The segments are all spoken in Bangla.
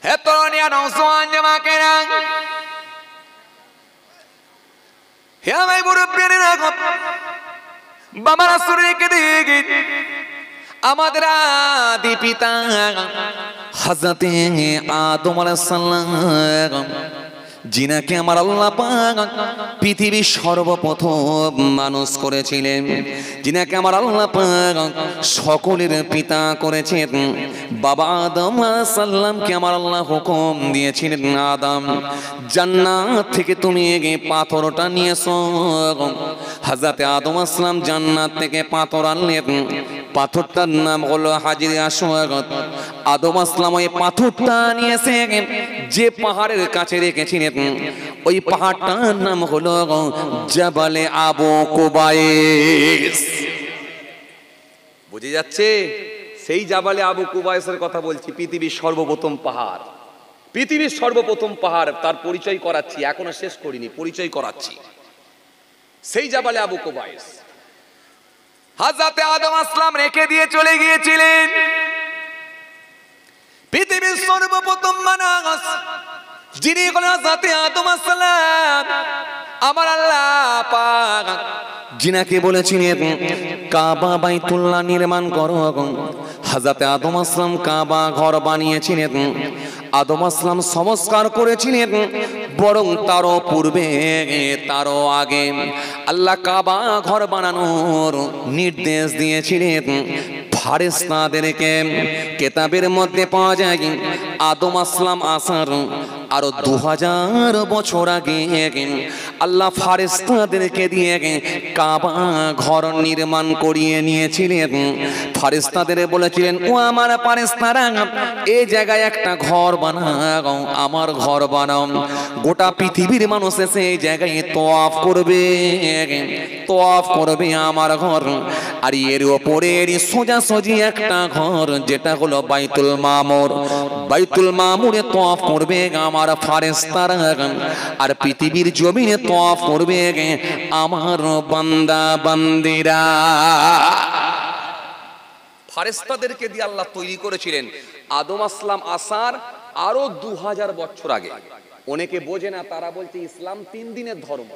হে তরুণিয়া নওজোয়ান জামাকেরা, হে আমার মুরব্বিরা, বাবারা শুনে দিকে আমাদের আদি পিতা হযরতে আদম আলাইহিস সালাম, যিনাকে আমার আল্লাহ পাক পৃথিবীর সর্বপ্রথম মানুষ করেছিলেন, যিনাকে আমার আল্লাহ পাক সকলের পিতা করেছেন, বাবা আদম আলাইহিস সালামকে আমার আল্লাহ হুকুম দিয়েছিলেন, আদম জান্নাত থেকে তুমি এই পাথরটা নিয়ে এসো। হযরতে আদম আলাইহিস সালাম জান্নাত থেকে পাথর আনলেন, পাথরটার নাম হলো হাজরে আসওয়াদ। আদম আলাইহিস সালাম ওই পাথরটা নিয়ে এসে যে পাহাড়ের কাছে রেখেছিলেন, ওই পাহাড়টার নাম হলো জাবালে আবু কুবাইস। বুঝে যাচ্ছে? সেই জাবালে আবু কুবাইসের কথা বলছি, পৃথিবীর সর্বপ্রথম পাহাড়, পৃথিবীর সর্বপ্রথম পাহাড়। তার পরিচয় করাচ্ছি, এখনো শেষ করিনি, পরিচয় করাচ্ছি। সেই জাবালে আবু কুবাইস হযরতে আদম আলাইহিস সালাম রেখে দিয়ে চলে গিয়েছিলেন। পৃথিবীর সর্বপ্রথম মানুষ যিনি হযরতে আদম আলাইহিস সালাম, আমার আল্লাহ পাক যিনাকে বলেছিলেন কাবা বাইতুল্লাহ নির্মাণ করো, হযরতে আদম আলাইহিস সালাম কাবা ঘর বানিয়েছিলেন। আদম আলাইহিস সালাম সংস্কার করেছিলেন, বরং তারও পূর্বে তারও আগে আল্লাহ কাবা ঘর বানানোর নির্দেশ দিয়েছিলেন ফারেশতাদেরকে। কিতাবের মধ্যে পাওয়া যায় আদম আলাইহিস সালাম আসার আরো 2000 বছর আগে আল্লাহ ফারেশতাদেরকে দিয়ে কাবা ঘর নির্মাণ করিয়ে নিয়েছিলেন। ফারেশতাদের বলেছিলেন, ও আমার ফারেশতারা, এই জায়গায় একটা ঘর বানাও, আমার ঘর বানাও। গোটা পৃথিবীর মানুষ এসে এই জায়গায় তওয়াফ করবে, তওয়াফ করবে আমার ঘর। আর এর উপরে সোজাসুজি একটা ঘর, যেটা হলো বাইতুল মামুর। বাইতুল মামুরে তওয়াফ করবে আমার ফারেশতারা, আর পৃথিবীর জমিনে তওয়াফ করবে আমার বান্দা বান্দিরা। ফারেশতাদেরকে দিয়ে আল্লাহ তৈরি করেছিলেন আদম আলাইহিস সালাম আসার আরো 2000 বছর আগে। অনেকে বোঝে না, তারা বলছে ইসলাম 3 দিনের ধর্ম,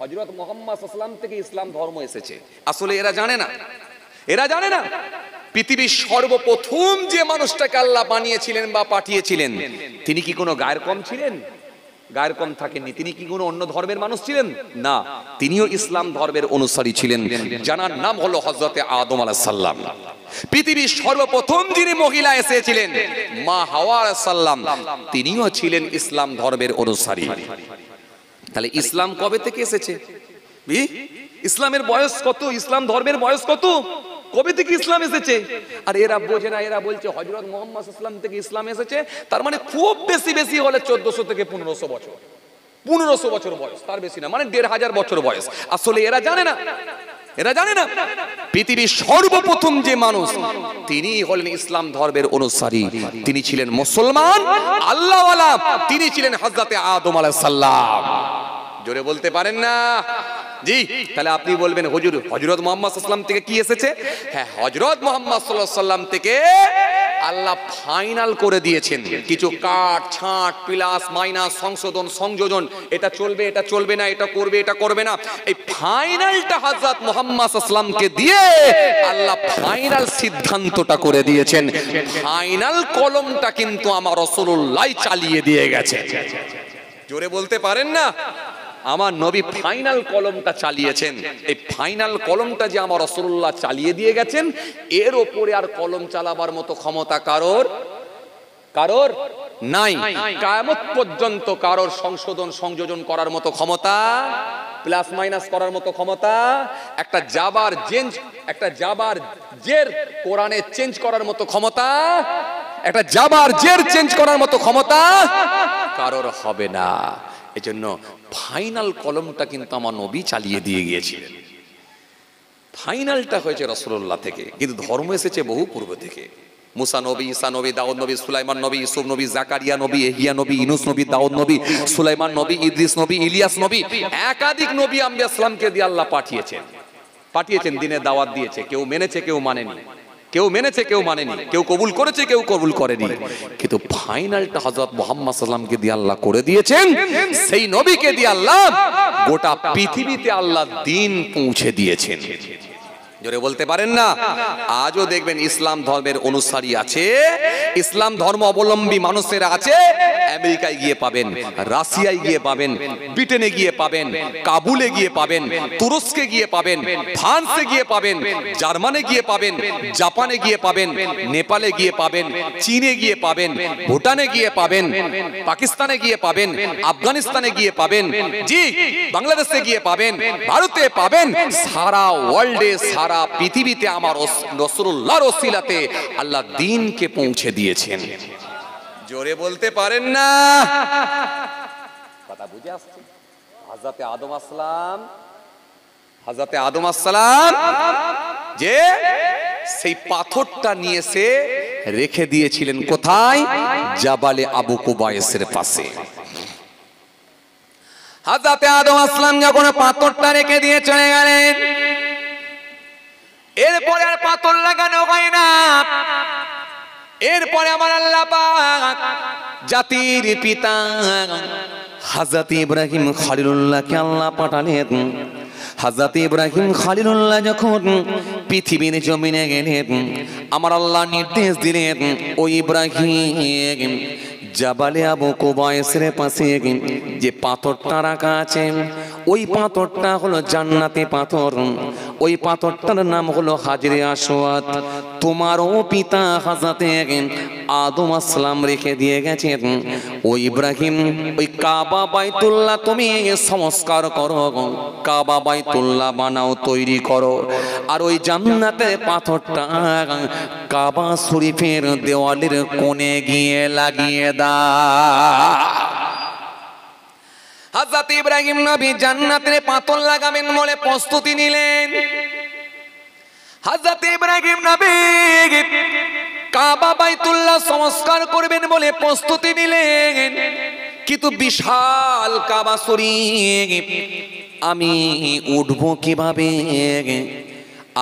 হযরত মুহাম্মদ সাল্লাল্লাহু আলাইহি ওয়াসাল্লাম থেকে ইসলাম ধর্ম এসেছে। আসলে এরা জানে না, এরা জানে না পৃথিবীর সর্বপ্রথম যে মানুষটাকে আল্লাহ বানিয়েছিলেন বা পাঠিয়েছিলেন, তিনি কি কোনো গায়ের কম ছিলেন? গায়ের কম থাকেননি। তিনি কি কোনো অন্য ধর্মের মানুষ ছিলেন? না, তিনিও ইসলাম ধর্মের অনুসারী ছিলেন, যার নাম হলো হযরতে আদম আলাইহিস সালাম। পৃথিবীর সর্বপ্রথম যিনি মহিলা এসেছিলেন মা হাওয়া আলাইহিস সালাম, তিনিও ছিলেন ইসলাম ধর্মের অনুসারী। তাহলে ইসলাম কবে থেকে এসেছে? ইসলামের বয়স কত? ইসলাম ধর্মের বয়স কত? কবে থেকে ইসলাম এসেছে? আর এরা বোঝে না, এরা বলছে হযরত মুহাম্মদ সাল্লাল্লাহু আলাইহি ওয়াসাল্লাম থেকে ইসলাম এসেছে, তার মানে খুব বেশি হলে 1400 থেকে 1500 বছর, 1500 বছর বয়স, তার বেশি না, মানে 1500 বছর বয়স। আসলে এরা জানে না, এরা জানে না পৃথিবীর সর্বপ্রথম যে মানুষ, তিনি হলেন ইসলাম ধর্মের অনুসারী, তিনি ছিলেন মুসলমান আল্লাহওয়ালা, তিনি ছিলেন হযরতে আদম আলাইহিস সালাম। জোরে বলতে পারেন না? জি। তাহলে আপনি বলবেন হুজুর হযরত মুহাম্মদ সাল্লাল্লাহু আলাইহি ওয়াসাল্লাম থেকে কি এসেছে? হ্যাঁ, হযরত মুহাম্মদ সাল্লাল্লাহু আলাইহি ওয়াসাল্লাম থেকে আল্লাহ ফাইনাল করে দিয়েছেন কিছু কাট ছাঁট প্লাস মাইনাস সংশোধন সংযোজন, এটা চলবে এটা চলবে না, এটা করবে এটা করবে না, এই ফাইনালটা হযরত মুহাম্মদ সাল্লাল্লাহু আলাইহি ওয়াসাল্লামকে দিয়ে আল্লাহ ফাইনাল সিদ্ধান্তটা করে দিয়েছেন। ফাইনাল কলমটা কিন্তু আমার রাসূলুল্লাহ চালিয়ে দিয়ে গেছে। জোরে বলতে পারেন না? আমার নবী ফাইনাল কলমটা চালিয়েছেন। এই ফাইনাল কলমটা যে আমার রাসূলুল্লাহ চালিয়ে দিয়ে গেছেন, এর উপরে আর কলম চালাবার মতো ক্ষমতা কারোর নাই। কিয়ামত পর্যন্ত কারোর সংশোধন সংযোজন করার মতো ক্ষমতা, প্লাস মাইনাস করার মতো ক্ষমতা, একটা জাবার চেঞ্জ, একটা জাবার জের কোরআনে চেঞ্জ করার মতো ক্ষমতা, একটা জাবার জের চেঞ্জ করার মতো ক্ষমতা কারোর হবে না। এজন্য ফাইনাল কলমটা কিন্তু আমার নবী চালিয়ে দিয়ে গিয়েছিলেন। ফাইনালটা হয়েছে রাসূলুল্লাহ থেকে, কিন্তু ধর্ম এসেছে বহু পূর্ব থেকে। মুসা নবী, ঈসা নবী, দাউদ নবী, সুলাইমান নবী, ইউসুফ নবী, জাকারিয়া নবী, ইহইয়া নবী, ইউনূস নবী, দাউদ নবী, সুলাইমান নবী, ইদ্রিস নবী, ইলিয়াস নবী, একাধিক নবী আম্বিয়া ইসলামকে দিয়ে আল্লাহ পাঠিয়েছেন, দিনের দাওয়াত দিয়েছে। কেউ মেনেছে, কেউ মানেনি। কেউ মেনেছে, কেউ মানেনি, কেউ কবুল করেছে, কেউ কবুল করেনি, কিন্তু ফাইনালটা হযরত মুহাম্মদ সাল্লাল্লাহু আলাইহি ওয়াসাল্লামকে দিয়ে আল্লাহ করে দিয়েছেন। সেই নবীকে দিয়ে আল্লাহ গোটা পৃথিবীতে আল্লাহ দ্বীন পৌঁছে দিয়েছেন। জোরে বলতে পারেন না? আজও দেখবেন ইসলাম ধর্মের অনুসারী আছে, ইসলাম ধর্ম অবলম্বী মানুষেরা আছে, আমেরিকায় গিয়ে পাবেন, রাশিয়ায় গিয়ে পাবেন, ব্রিটেনে গিয়ে পাবেন, কাবুলে গিয়ে পাবেন, তুরস্কে গিয়ে পাবেন, ফ্রান্সে গিয়ে পাবেন, জার্মানে গিয়ে পাবেন, জাপানে গিয়ে পাবেন, নেপালে গিয়ে পাবেন, চীনে গিয়ে পাবেন, ভুটানে গিয়ে পাবেন, পাকিস্তানে গিয়ে পাবেন, আফগানিস্তানে গিয়ে পাবেন, জি বাংলাদেশে গিয়ে পাবেন, ভারতে পাবেন, সারা ওয়ার্ল্ডে সারা পৃথিবীতে আমার রাসূলুল্লাহর ওসিলাতে আল্লাহ দ্বীনকে পৌঁছে দিয়েছেন। জোরে বলতে পারেন না? কথা বুঝে আসছে? হযরতে আদম আসসালাম যে সেই পাথরটা নিয়ে এসে রেখে দিয়েছিলেন কোথায়? জাবালে আবু কুবাইসের পাশে। হযরতে আদম আসসালাম যখন পাথরটা রেখে দিয়ে চলে গেলেন, এরপরে আর পাথর লাগানো হয় না। এরপরে আমার আল্লাহ পাক জাতির পিতা হযরত ইব্রাহিম খলিলুল্লাহকে আল্লাহ পাঠালেন। হযরত ইব্রাহিম খলিলুল্লাহ যখন পৃথিবীর জমিনে গেলেন, আমার আল্লাহ নির্দেশ দিলেন, ও ইব্রাহিম জাবালে আবু কুবাইসের পাশে যে পাথরটা রাখা আছে, ওই পাথরটা হলো জান্নাতি পাথর, ওই পাথরটার নাম হলো হাজরে আসওয়াদ। তোমারও পিতা হযরত আদম আসসালাম রেখে দিয়ে গেছেন। ও ইব্রাহিম, ওই কাবা বাইতুল্লাহ তুমি সংস্কার করো, কাবা বাইতুল্লাহ বানাও, তৈরি করো, আর ওই জান্নাতের পাথরটা কাবা শরীফের দেওয়ালের কোণে গিয়ে লাগিয়ে দাও। হযরত ইব্রাহিম নবী জান্নাতের পাথর লাগাবেন বলে প্রস্তুতি নিলেন। হযরত ইব্রাহিম নবী কাবা বাইতুল্লাহ সংস্কার করবেন বলে প্রস্তুতি নিলেন, কিন্তু বিশাল কাবা শরীফ আমি উঠবো কিভাবে?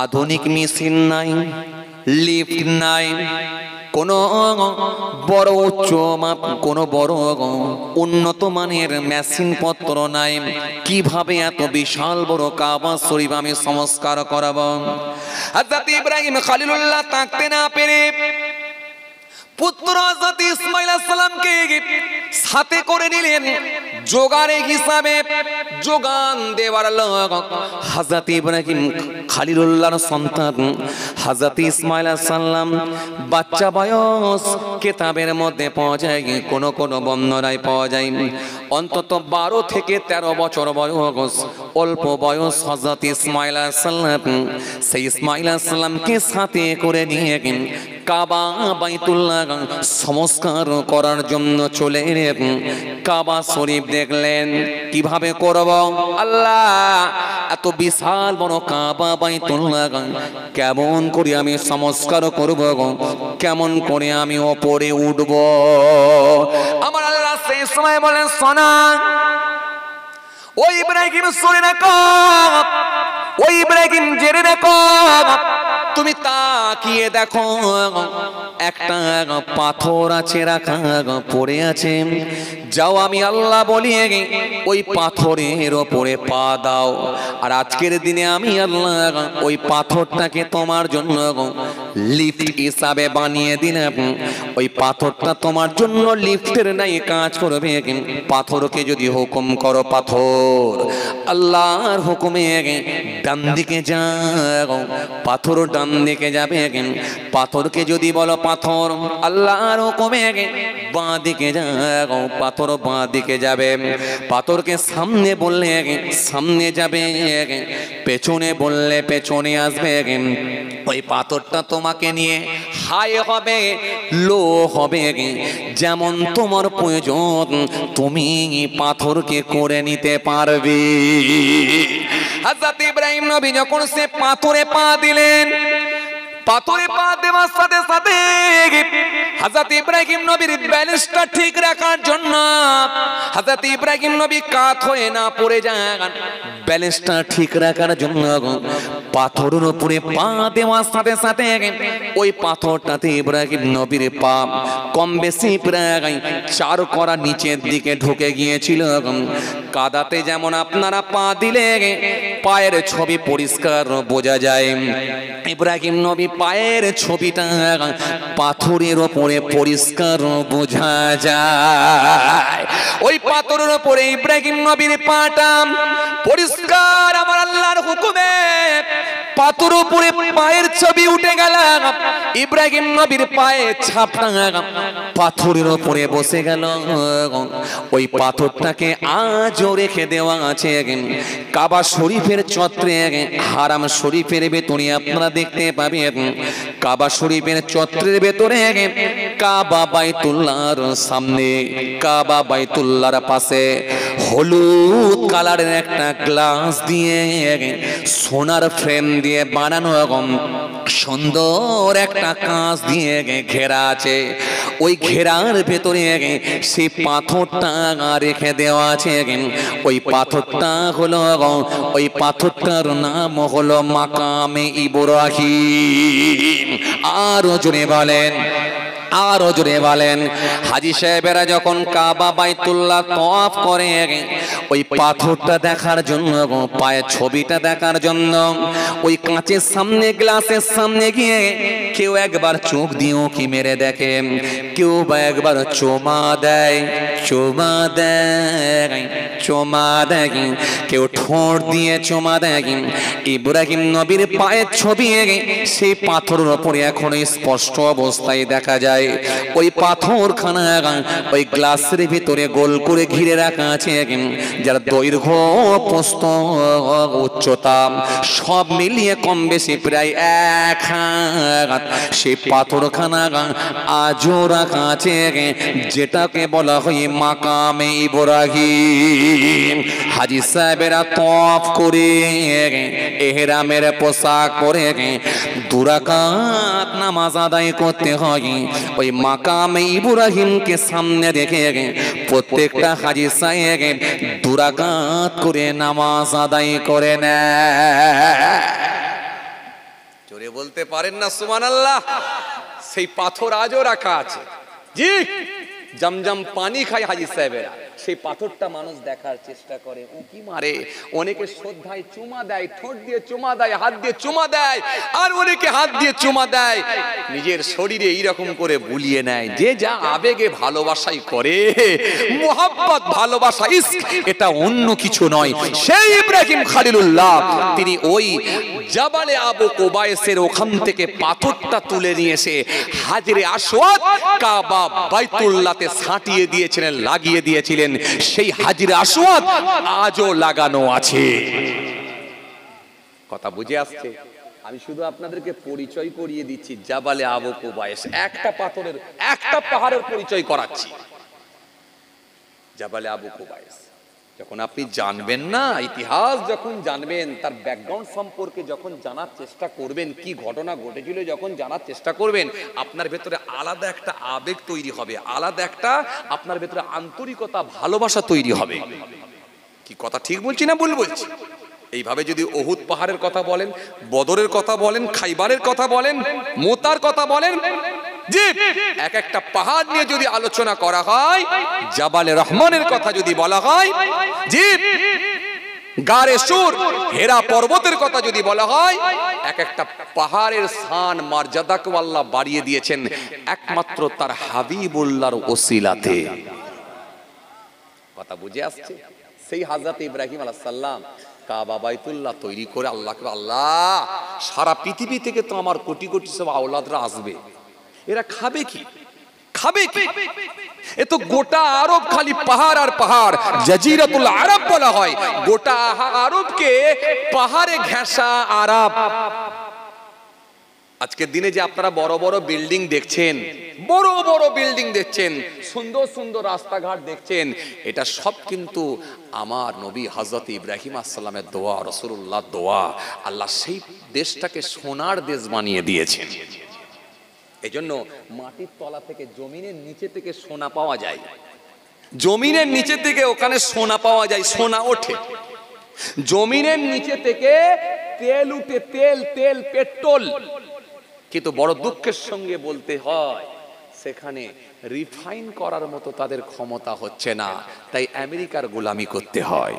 আধুনিক মেশিন নাই, লিফট নাই, কোন বড় উচ্চ মাপ, কোন বড় উন্নত মানের মেশিন পত্র নাই, কিভাবে এত বিশাল বড় কাবা শরীফ আমি সংস্কার করাবো? হযরত ইব্রাহিম খলিলুল্লাহ তাকতে না পেরে পুত্র হযরত ইসমাঈল আলাইহিস সালামকে সাথে করে নিলেন জোগাড়ে হিসাবে। যোগান দেওয়ার লোক হযরত ইব্রাহিম খলিলুল্লাহর সন্তান হযরত ইসমাঈল আলাইহিস সালাম। বাচ্চা বয়স কিতাবের মধ্যে পাওয়া যায়, কোন কোন বর্ণনায় পাওয়া যায় অন্তত 12 থেকে 13 বছর বয়স, অল্প বয়স হযরত ইসমাঈল আলাইহিস সালাম। সেই ইসমাঈল আলাইহিস সালামকে সাথে করে নিয়ে কাবা বাইতুল্লাহ সংস্কার করার জন্য চলে এলেন। কাবা শরীফ দেখলেন, কিভাবে করব আল্লাহ? এত বিশাল বড় কাবা বাইতুল্লাহ কেমন করে আমি সংস্কার করব? কেমন করে আমি ওপরে উঠব? আমার আল্লাহ সেই সময় বলেন, শোনা ও ইব্রাহিম, শুনে রাখো, ও ইব্রাহিম জেনে রাখো, তুমি তাকিয়ে দেখো, একটা পাথর আছে রাখা পড়ে আছে, যাও আমি আল্লাহ বলি ওই পাথরের ওপরে পা দাও, আর আজকের দিনে আমি আল্লাহ ওই পাথরটাকে তোমার জন্য লিফট হিসাবে বানিয়ে দিলাম। ওই পাথরটা তোমার জন্য লিফটের নাই কাজ করবে। পাথরকে যদি হুকুম করো, পাথর আল্লাহর হুকুমে ডান দিকে যাও, পাথর ডান দিকে যাবে। পাথরকে যদি বলো পাথর আল্লাহর হুকুমে বাঁ দিকে যাও, পাথর বাঁ দিকে যাবে। পাথরকে সামনে বললে সামনে যাবে, পেছনে বললে পেছনে আসবে। ওই পাথরটা তোমাকে নিয়ে হাই হবে, লো হবে, যেমন তোমার প্রয়োজন তুমি পাথরকে করে নিতে পারবে। হযরত ইব্রাহিম নবী যখন সে পাথরে পা দিলেন, পাথরে পা দেওয়ার সাথে সাথে হযরত ইব্রাহিম নবীর ব্যালেন্সটা ঠিক রাখার জন্য, হযরত ইব্রাহিম নবী কাত হয়ে না পড়ে যান, ব্যালেন্সটা ঠিক রাখার জন্য পাথরের উপরে পা দেওয়ার সাথে সাথে ওই পাথরটাতে ইব্রাহিম নবীর পা কম বেশি প্রায় 4 কড়া নিচের দিকে ঢুকে গিয়েছিল। কাদাতে যেমন আপনারা পা দিলে পায়ের ছবি পরিষ্কার বোঝা যায়, ইব্রাহিম নবী পায়ের ছবিটা পাথরের উপরে পরিষ্কার বোঝা যায়। ওই পাথরের উপরে ইব্রাহিম নবীর পাটা পরিষ্কার আমার আল্লাহর হুকুমে পাথর উপরে পায়ের ছবি উঠে গেল। ইব্রাহিম নবীর পায়ে ছাপটা পাথরের উপরে বসে গেল। ওই পাথরটাকে আজও রেখে দেওয়া আছে কাবা শরীফের চত্বরে, হারাম শরীফের ভেতরে আপনারা দেখতে পাবেন। কাবা শরীফের চত্বরের ভেতরে কাবা বাইতুল্লাহর সামনে, কাবা বাইতুল্লাহর পাশে হলুদ কালারের একটা গ্লাস দিয়ে সোনার ফ্রেম দিয়ে বানানো সুন্দর একটা কাঁচ দিয়ে ঘেরা আছে। ওই ঘেরার ভেতরে সেই পাথরটা রেখে দেওয়া আছে। ওই পাথরটা হলো, ওই পাথরটার নাম হলো মাকামে ইব্রাহিম। আরো জোরে বলেন, আরো জোরে বলেন। হাজী সাহেবেরা যখন কাবা বাইতুল্লাহ তওয়াফ করে ওই পাথরটা দেখার জন্য, পায়ের ছবিটা দেখার জন্য ওই কাঁচের সামনে, গ্লাসের সামনে গিয়ে কেউ একবার চোখ দিয়েও কি মেরে দেখে, কেউ বা একবার চুমা দেয়, চুমা দেয়, চুমা দেয়, কেউ ঠোঁট দিয়ে চুমা দেয়। ইব্রাহিম নবীর পায়ের ছবি সেই পাথরের উপরে এখন স্পষ্ট অবস্থায় দেখা যায়। ওই পাথরখানা ওই গ্লাসের ভিতরে গোল করে ঘিরে রাখা আছে, যার দৈর্ঘ্য প্রস্থ উচ্চতা সব মিলিয়ে কম বেশি প্রায় 1 হাত। সেই পাথরখানা আজও রাখা আছে, যেটাকে বলা হয় মাকামে ইব্রাহিম। হাজী সাহেবেরা তওয়াফ করে ইহরামের পোশাক পরে 2 রাকাত নামাজ আদায় করতে হয়। ওই মাকামে ইব্রাহিমকে সামনে রেখে প্রত্যেকটা হাজী সাহেব 2 রাকাত করে নামাজ আদায় করে নেয়। জোরে বলতে পারেন না সুবহানাল্লাহ? সেই পাথর আজও রাখা আছে। জি, জমজম পানি খায় হাজী সাহেবেরা, সেই পাথরটা মানুষ দেখার চেষ্টা করে, উঁকি মারে, অনেকে শ্রদ্ধায় চুমা দেয়, ঠোঁট দিয়ে চুমা দেয়, হাত দিয়ে চুমা দেয়, আর অনেকে হাত দিয়ে চুমা দেয়, নিজের শরীরে এইরকম করে বুলিয়ে নেয়। যে যা আবেগে ভালোবাসাই করে, মোহাব্বত, ভালোবাসা, ইশক, এটা অন্য কিছু নয়। সেই ইব্রাহিম খলিলুল্লাহ তিনি ওই জাবালে আবু কুবাইসের ওখান থেকে পাথরটা তুলে নিয়ে এসে হাজরে আসওয়াদ কাবা বাইতুল্লাহতে সাঁটিয়ে দিয়েছিলেন, লাগিয়ে দিয়েছিলেন। সেই হাজরে আসওয়াদ আজও লাগানো আছে। কথা বুঝে আসছে? আমি শুধু আপনাদেরকে পরিচয় করিয়ে দিচ্ছি জাবালে আবু কুবাইস, একটা পাথরের, একটা পাহাড়ের পরিচয় করাচ্ছি। জাবালে আবু কুবাইস যখন আপনি জানবেন না, ইতিহাস যখন জানবেন, তার ব্যাকগ্রাউন্ড সম্পর্কে যখন জানার চেষ্টা করবেন, কি ঘটনা ঘটেছিল যখন জানার চেষ্টা করবেন, আপনার ভেতরে আলাদা একটা আবেগ তৈরি হবে, আলাদা একটা আপনার ভেতরে আন্তরিকতা, ভালোবাসা তৈরি হবে। কি কথা ঠিক বলছি না ভুল বলছি? এইভাবে যদি উহুদ পাহাড়ের কথা বলেন, বদরের কথা বলেন, খাইবারের কথা বলেন, মোতার কথা বলেন, জি, এক একটা পাহাড় নিয়ে যদি আলোচনা করা হয়, জাবালে রহমানের কথা যদি বলা হয়, জি, গারে সুর, হেরা পর্বতের কথা যদি বলা হয়, এক একটা পাহাড়ের শান মর্যাদাকে আল্লাহ বাড়িয়ে দিয়েছেন একমাত্র তার হাবিবুল্লাহর ওসিলাতে। কথা বুঝে আসছে? সেই হযরত ইব্রাহিম আলাইহিস সালাম কাবা বাইতুল্লাহ তৈরি করে আল্লাহকে, আল্লাহ সারা পৃথিবী থেকে তো আমার কোটি কোটি সব আওলাদরা আসবে, এরা খাবে কি, খাবে কি? এ তো গোটা আরব খালি পাহাড় আর পাহাড়, জাজিরাতুল আরব বলা হয়। গোটা আরবকে পাহাড়ে ঘেঁষা আরব। আজকের দিনে যে আপনারা বড় বড় বিল্ডিং দেখছেন, বড় বড় বিল্ডিং দেখছেন, সুন্দর সুন্দর রাস্তাঘাট দেখছেন, এটা সব কিন্তু আমার নবী হযরত ইব্রাহিম আসসালামের দোয়া, রাসূলুল্লাহর দোয়া। আল্লাহ সেই দেশটাকে সোনার দেশ বানিয়ে দিয়েছেন। এজন্য মাটির তলা থেকে, জমিনের নিচে থেকে সোনা পাওয়া যায়, জমিনের নিচে থেকে ওখানে সোনা পাওয়া যায়, সোনা ওঠে। জমিনের নিচে থেকে তেল উঠে, তেল তেল পেট্রোল। কিন্তু বড় দুঃখের সঙ্গে বলতে হয় সেখানে রিফাইন করার মতো তাদের ক্ষমতা হচ্ছে না, তাই আমেরিকার গোলামি করতে হয়।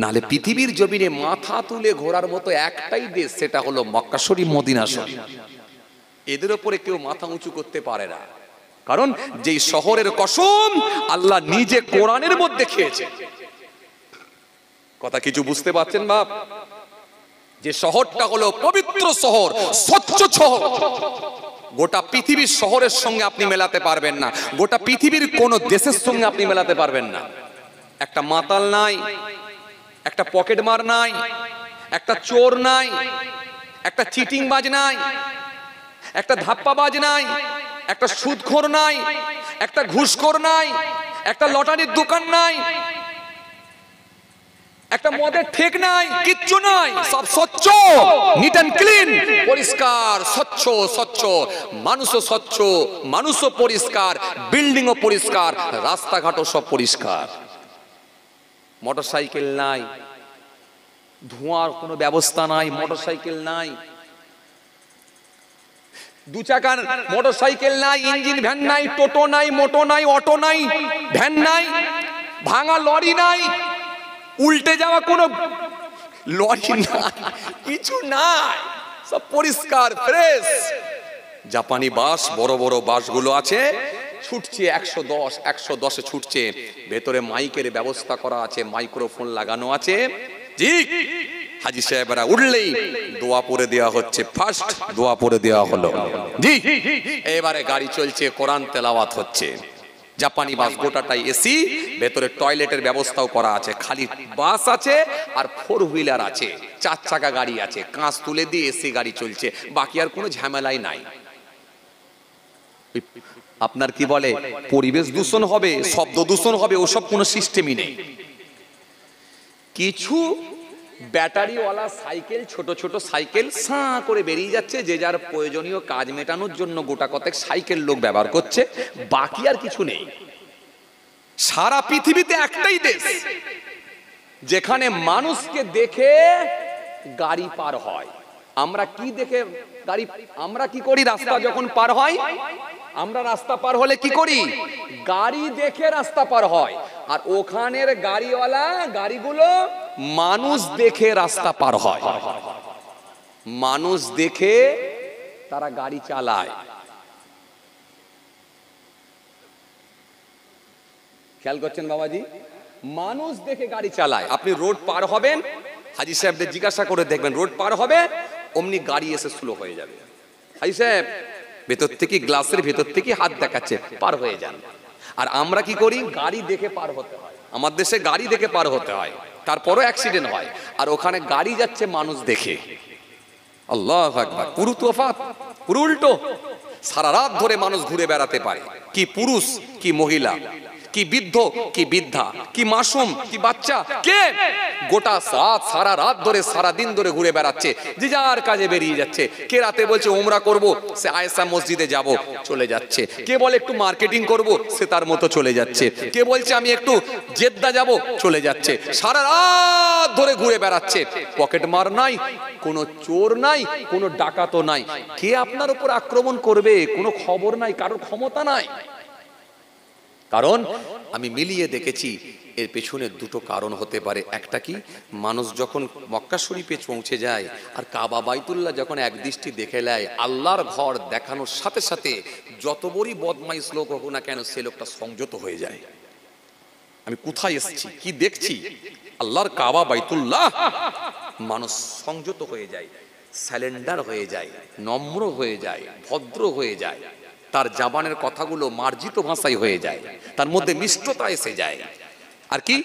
নালে পৃথিবীর জমিনে মাথা তুলে ঘোরার মতো একটাই দেশ, সেটা হলো মক্কা শরীফ, মদিনা শরীফ। এদের উপরে কেউ মাথা উঁচু করতে পারে না, কারণ যেই শহরের কসম আল্লাহ নিজে কোরআনের মধ্যে খেয়েছে। কথা কিছু বুঝতে পারছেন বাপ? যে শহরটা হলো পবিত্র শহর, স্বচ্ছ শহর, গোটা পৃথিবীর শহরের সঙ্গে আপনি মেলাতে পারবেন না, গোটা পৃথিবীর কোন দেশের সঙ্গে আপনি মেলাতে পারবেন না। একটা মাতাল নাই, একটা পকেটমার নাই, একটা চোর নাই, একটা চিটিংবাজ নাই, একটা ধাপ্পাবাজ নাই, একটা সুদখোর নাই, একটা ঘুষখোর নাই, একটা লটারির দোকান নাই, একটা মদের ঠেক নাই, কিচ্ছু নাই, সব স্বচ্ছ, নিট এন্ড ক্লিন, পরিষ্কার, স্বচ্ছ স্বচ্ছ। মানুষও স্বচ্ছ, মানুষও পরিষ্কার, বিল্ডিংও পরিষ্কার, রাস্তাঘাটও সব পরিষ্কার। মোটরসাইকেল নাই, ধোঁয়ার কোনো ব্যবস্থা নাই, মোটরসাইকেল নাই, দু চাকার মোটরসাইকেল নাই, ইঞ্জিন ভ্যান নাই, টোটো নাই, মোটো নাই, অটো নাই, ভ্যান নাই, ভাঙা লরি নাই, উল্টে যাওয়া কোনো লরি নাই, কিছু নাই, সব পরিষ্কার ফ্রেশ। জাপানি বাস, বড় বড় বাসগুলো আছে, ছুটছে 110 110-এ ছুটছে, ভেতরে মাইকের ব্যবস্থা করা আছে, মাইক্রোফোন লাগানো আছে। জি, হাজি সাহেবরা উঠলেই দোয়া পড়ে দেওয়া হচ্ছে, ফার্স্ট দোয়া পড়ে দেওয়া হলো। জি, এবারে গাড়ি চলছে, কোরআন তেলাওয়াত হচ্ছে। জাপানি বাস গোটাটাই এসি, ভেতরে টয়লেটের ব্যবস্থাও করা আছে। খালি বাস আছে আর 4 হুইলার আছে, 4 চাকা গাড়ি আছে, কাঁচ তুলে দিয়ে এসি গাড়ি চলছে, বাকি আর কোনো ঝামেলাই নাই। আপনার কি বলে পরিবেশ দূষণ হবে, শব্দ দূষণ হবে, ওসব কোনো সিস্টেমই নেই। কিছু ব্যাটারিওয়ালা সাইকেল, ছোট ছোট সাইকেল সাঁ করে বেরিয়ে যাচ্ছে, যে যার প্রয়োজনীয় কাজ মেটানোর জন্য গোটা কতক সাইকেল লোক ব্যবহার করছে, বাকি আর কিছু নেই। সারা পৃথিবীতে একটাই দেশ যেখানে মানুষকে দেখে গাড়ি পার হয়। আমরা কি দেখে গাড়ি, আমরা কি করি রাস্তা যখন পার হয়, আমরা রাস্তা পার হলে কি করি, গাড়ি দেখে রাস্তা পার হয়। আর ওখানের গাড়িওয়ালা গাড়িগুলো মানুষ দেখে রাস্তা পার হয়, মানুষ দেখে তারা গাড়ি চালায়। খেয়াল করছেন বাবাজি? মানুষ দেখে গাড়ি চালায়। আপনি রোড পার হবেন, হাজি সাহেবদের জিজ্ঞাসা করে দেখবেন, রোড পার হবে অমনি গাড়ি এসে স্লো হয়ে যাবে। হাজি সাহেব ভেতর থেকে, গ্লাসের ভেতর থেকে হাত দেখাচ্ছে, পার হয়ে যান। আর আমরা কি করি, গাড়ি দেখে পার হতে হয়। আমার দেশে গাড়ি দেখে পার হতে হয়, তারপরও অ্যাক্সিডেন্ট হয়। আর ওখানে গাড়ি যাচ্ছে মানুষ দেখে। আল্লাহু আকবার, পুরো তফাৎ, পুরো উল্টো। সারা রাত ধরে মানুষ ঘুরে বেড়াতে পারে, কি পুরুষ কি মহিলা, কি বৃদ্ধ কি বৃদ্ধা, কি মাসুম কি বাচ্চা, কে গোটা সারা রাত ধরে, সারা দিন ধরে ঘুরে বেড়াচ্ছে, যে যার কাজে বেরিয়ে যাচ্ছে। কে রাতে বলছে ওমরা করব, সে আয়েশা মসজিদে যাব, চলে যাচ্ছে। কে বলে একটু মার্কেটিং করব, সে তার মতো চলে যাচ্ছে। কে বলছে আমি একটু জেদ্দা যাব, চলে যাচ্ছে। সারা রাত ধরে ঘুরে বেড়াচ্ছে, পকেট মার নাই, কোনো চোর নাই, কোনো ডাকাতও নাই। কে আপনার উপর আক্রমণ করবে কোনো খবর নাই, কারোর ক্ষমতা নাই। কারণ আমি মিলিয়ে দেখেছি এর পেছনে দুটো কারণ হতে পারে। একটা কি, মানুষ যখন মক্কা শরীফে পৌঁছে যায় আর কাবা বাইতুল্লাহ যখন একদৃষ্টি দেখে নেয়, আল্লাহর ঘর দেখানোর সাথে সাথে যত বড়ই বদমাইশ লোক হোক না কেন, সে লোকটা সংযত হয়ে যায়। আমি কোথায় এসেছি, কি দেখছি, আল্লাহর কাবা বাইতুল্লাহ, মানুষ সংযত হয়ে যায়, স্যালেন্ডার হয়ে যায়, নম্র হয়ে যায়, ভদ্র হয়ে যায়। তার জাবানের কথাগুলো মার্জিত ভাষায় হয়ে যায়, তার মধ্যে মিষ্টতা এসে যায়। আর কি,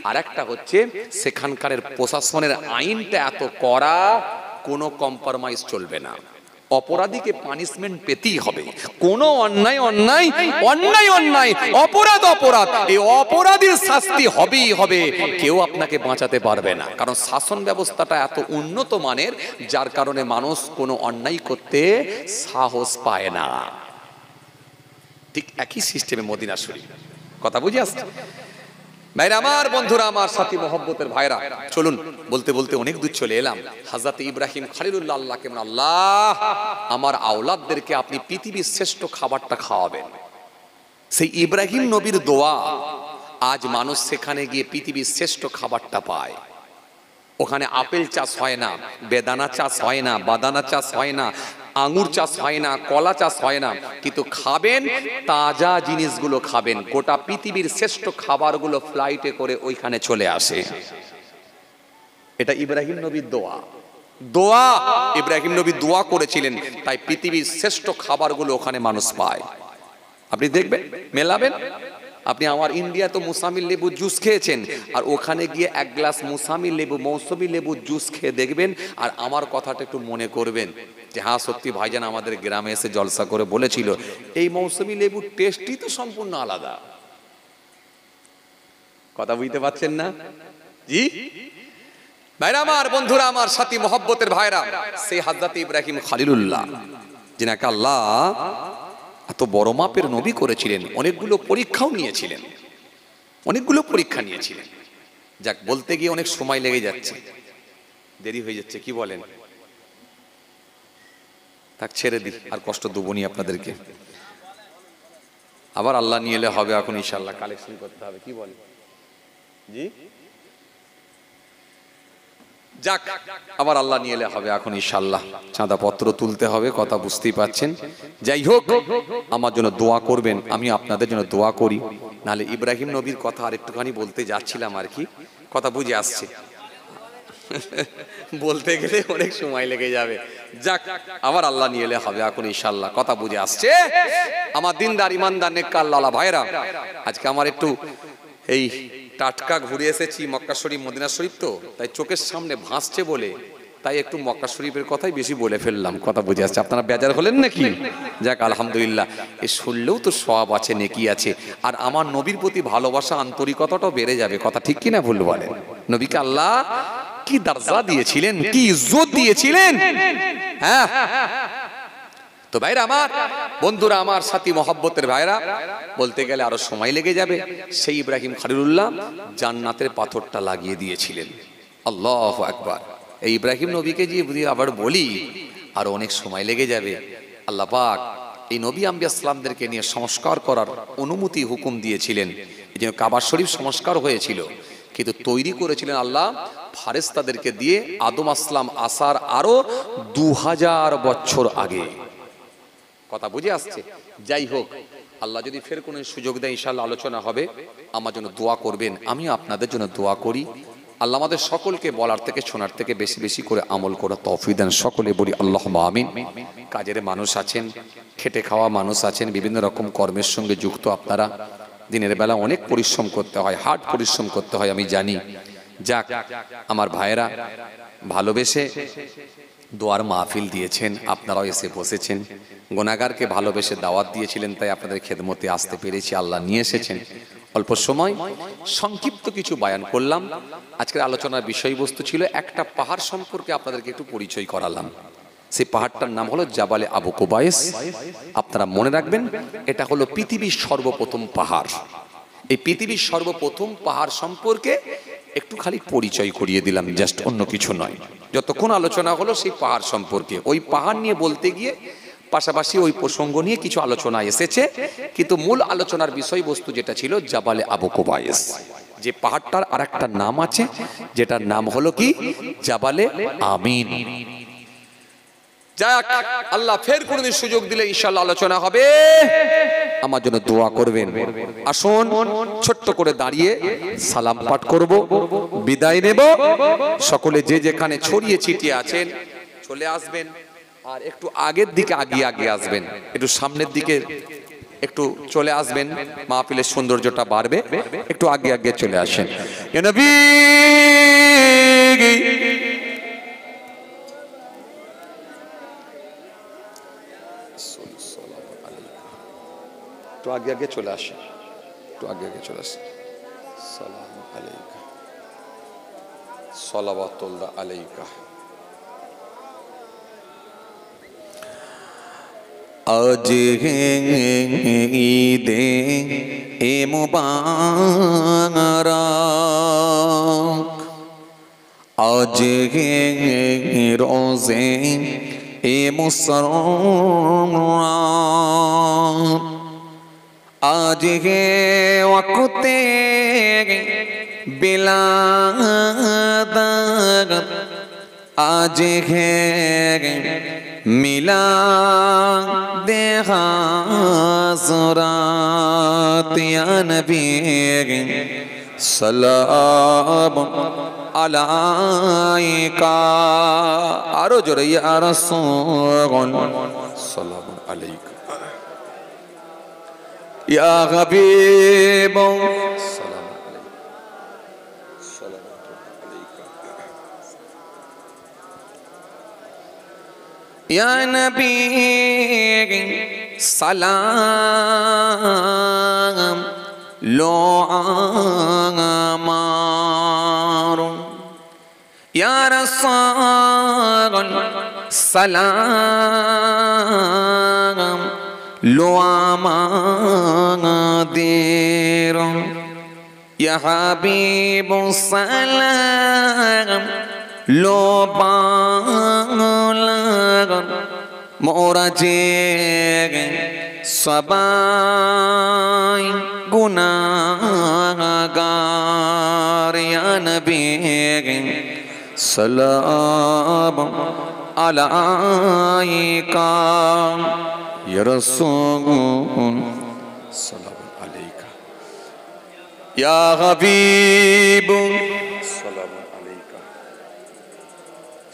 আর একটা হচ্ছে সেখানকার প্রশাসনের আইনটা এত কড়া, কোনো কম্প্রোমাইজ চলবে না। অপরাধীকে পানিশমেন্ট পেতেই হবে। কোনো অন্যায় অন্যায়, অন্যায় অন্যায়, অপরাধ অপরাধ, এই অপরাধীর শাস্তি হবেই হবে। কেউ আপনাকে বাঁচাতে পারবে না, কারণ শাসন ব্যবস্থাটা এত উন্নত মানের, যার কারণে মানুষ কোনো অন্যায় করতে সাহস পায় না। ঠিক একই সিস্টেমে মদিনা শরীফ, কথা বুঝে আসছে? ভাইরা আমার, বন্ধুরা আমার, সাথী মহব্বতের ভাইরা, চলুন বলতে বলতে অনেক দূর চলে এলাম। হযরত ইব্রাহিম খলিলুল্লাহ আল্লাহকে বলেন, আল্লাহ আমার আওলাদদেরকে আপনি পৃথিবীর শ্রেষ্ঠ খাবারটা খাওয়াবেন। সেই ইব্রাহিম নবীর দোয়া আজ মানুষ সেখানে গিয়ে পৃথিবীর শ্রেষ্ঠ খাবারটা পায়। ওখানে আপেল চাষ হয় না, বেদানা চাষ হয় না, বাদানা চাষ হয় না, আঙ্গুর চাষ হয় না, কলা চাষ হয় না, কিন্তু খাবেন তাজা জিনিসগুলো খাবেন। গোটা পৃথিবীর শ্রেষ্ঠ খাবারগুলো ফ্লাইটে করে ওইখানে চলে আসে। এটা ইব্রাহিম নবীর দোয়া। দোয়া ইব্রাহিম নবী দোয়া করেছিলেন, তাই পৃথিবীর শ্রেষ্ঠ খাবারগুলো ওখানে মানুষ পায়। আপনি দেখবেন, মেলাবেন। আপনি আমার ইন্ডিয়া তো মুসাম্মি লেবু জুস খেয়েছেন, আর ওখানে গিয়ে এক গ্লাস মুসাম্মি লেবু, মৌসুমি লেবু জুস খেয়ে দেখবেন, আর আমার কথাটা একটু মনে করবেন যে হ্যাঁ সত্যি ভাইজান আমাদের গ্রামে এসে জলসা করে বলেছিল এই মৌসুমি লেবুর টেস্টই তো সম্পূর্ণ আলাদা। কথা বুঝতে পারছেন না? জি ভাইরা আমার, বন্ধুরা আমার, সাথী মহব্বতের ভাইরা, সেই হযরত ইব্রাহিম খলিলুল্লাহ যিনাকে আল্লাহ এত বড় মাপের নবী করেছিলেন, অনেকগুলো পরীক্ষাও নিয়েছিলেন, অনেকগুলো পরীক্ষা নিয়েছিলেন। যাক, বলতে গিয়ে অনেক সময় লেগে যাচ্ছে, দেরি হয়ে যাচ্ছে, কি বলেন? থাক, ছেড়ে দিই, আর কষ্ট দেবনি আপনাদেরকে। আবার আল্লাহ নিয়ে এলে হবে, এখন ইনশাআল্লাহ কালেকশন করতে হবে, কি বলেন? জি যাক, আবার আল্লাহ নিয়ে এলে হবে এখন ইনশাআল্লাহ। চাঁদা পত্র তুলতে হবে, কথা বুঝতেই পাচ্ছেন। যাই হোক, আমার জন্য দোয়া করবেন, আমি আপনাদের জন্য দোয়া করি। নাহলে ইব্রাহিম নবীর কথা আর একটুখানি বলতে যাচ্ছিলাম আর কি, কথা বুঝে আসছে, বলতে গেলে অনেক সময় লেগে যাবে। যাক, আবার আল্লাহ নিয়ে এলে হবে এখন ইনশাআল্লাহ, কথা বুঝে আসছে। আমার দিনদার ইমানদার নেককার লালা ভাইরা, আজকে আমার একটু এই টাটকা ঘুরে এসেছি মক্কা শরীফ, মদিনা শরীফ, তো তাই চোখের সামনে ভাসছে বলে তাই একটু মক্কা শরীফের কথাই বেশি বলে ফেললাম, কথা বুঝে আসছে। আপনারা বেজার হলেন নাকি? যাক, আলহামদুলিল্লাহ, এই শুনলেও তো সওয়াব আছে, নেকি আছে, আর আমার নবীর প্রতি ভালোবাসা, আন্তরিকতাটাও বেড়ে যাবে। কথা ঠিক কিনা ভুল বলেন? নবীকে আল্লাহ কি দরজা দিয়েছিলেন, কি ইজ্জত দিয়েছিলেন। হ্যাঁ তো ভাইরা আমার, বন্ধুরা আমার, সাথী মহব্বতের ভাইরা, বলতে গেলে আরো সময় লেগে যাবে। সেই ইব্রাহিম খলিলুল্লাহ জান্নাতের পাথরটা লাগিয়ে দিয়েছিলেন। আল্লাহু আকবার। এই ইব্রাহিম নবীকে যে আবার বলি, আরো অনেক সময় লেগে যাবে। আল্লাহ পাক এই নবী আম্বিয়া সালামদেরকে নিয়ে সংস্কার করার অনুমতি, হুকুম দিয়েছিলেন। এই জন্য কাবা শরীফ সংস্কার হয়েছিল, কিন্তু তৈরি করেছিলেন আল্লাহ ফারেস্তাদেরকে দিয়ে আদম আসলাম আসার আরো 2000 বছর আগে। কথা বুঝে আসছে? যাই হোক, আল্লাহ যদি ফের কোনো সুযোগ দেয় ইনশাআল্লাহ আলোচনা হবে। আমার জন্য দোয়া করবেন, আমি আপনাদের জন্য দোয়া করি। আল্লাহ আমাদের সকলকে বলার থেকে শোনার থেকে বেশি বেশি করে আমল করার তৌফিক দেন। সকলে বলি আল্লাহুম্মা আমিন। কাজের মানুষ আছেন, খেটে খাওয়া মানুষ আছেন, বিভিন্ন রকম কর্মের সঙ্গে যুক্ত আপনারা। দিনের বেলা অনেক পরিশ্রম করতে হয়, হার্ড পরিশ্রম করতে হয়, আমি জানি। যাক, আমার ভাইয়েরা ভালোবেসে দোয়ার মাহফিল দিয়েছেন, আপনারাও এসে বসেছেন। গুনাহগারকে ভালোবেসে দাওয়াত দিয়েছিলেন, তাই আপনাদের খেদমতে আসতে পেরেছি, আল্লাহ নিয়ে এসেছেন। অল্প সময় সংক্ষিপ্ত কিছু বয়ান করলাম। আজকের আলোচনার বিষয়বস্তু ছিল একটা পাহাড় সম্পর্কে আপনাদেরকে একটু পরিচয় করালাম। সেই পাহাড়টার নাম হলো জাবালে আবু কুবাইস। আপনারা মনে রাখবেন, এটা হলো পৃথিবীর সর্বপ্রথম পাহাড়। এই পৃথিবীর সর্বপ্রথম পাহাড় সম্পর্কে একটু খালি পরিচয় করিয়ে দিলাম, জাস্ট, অন্য কিছু নয়। যতক্ষণ আলোচনা হলো সেই পাহাড় সম্পর্কে, ওই পাহাড় নিয়ে বলতে গিয়ে পাশাপাশি ওই প্রসঙ্গ নিয়ে কিছু আলোচনা এসেছে, কিন্তু মূল আলোচনার বিষয়বস্তু যেটা ছিল জাবালে আবু কুবাইস। যে পাহাড়টার আর একটা নাম আছে, যেটার নাম হলো কি? জাবালে আমিন। যাক, আল্লাহ ফের কোনদিন সুযোগ দিলে ইনশাআল্লাহ আলোচনা হবে। আমার জন্য দোয়া করবেন। আসুন ছোট্ট করে দাঁড়িয়ে সালাম পাঠ করব, বিদায় নেব। সকলে যে যেখানে ছড়িয়ে ছিটিয়ে আছেন চলে আসবেন, আর একটু আগের দিকে আগিয়ে আসবেন, একটু সামনের দিকে একটু চলে আসবেন, মাহফিলের সৌন্দর্যটা বাড়বে। একটু আগে চলে আসেন। ইয়া নবী, একটু আগে চলে আসেন, একটু আগে চলে আসেন। সালাম আলাইকা, সালাওয়াতুল্লাহ আলাইকা। आज है ईदे ए मुबारक, आज है रोज़े ए मुसर्रत, आज है वक़्ते बिलादत, आज है मिलाद हज़रत या नबी सलाम अलैका। आरो जोरे या रसूल सलाम अलैका, या हबीब सलाम अलैका, या नबी सलाम लो आमारो, या रसूल सलाम लो आमादेरो, या हबीब सलाम लो बालगन मोरा जे सबाई गुनाहगार, या नबी सलाम अलैका, या रसूल सलाम अलैका, या हबीब सलाम अलैका,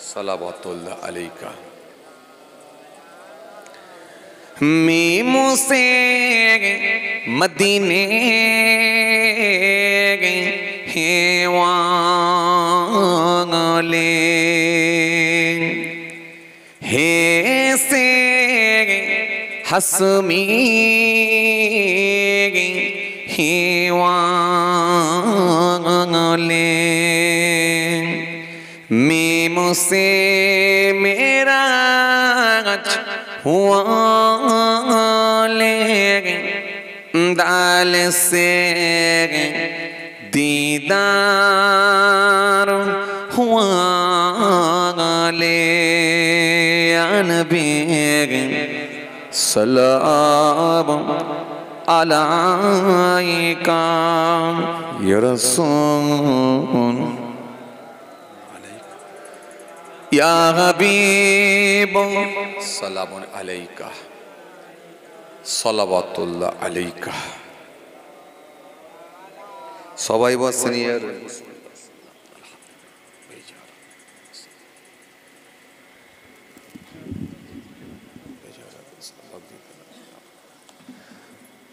सलावतुल्लाह अलैका। मीमू से मदीने है वाले, हे से हसमी है वाले, मीमू से मेरा हुआ ले, दाल से दीदार हुआ ले, या नबी सलाम अलैका, या रसूल या हबीब सलाम अलैका, सलावतुल्लाह अलैका। सबाई बसेन या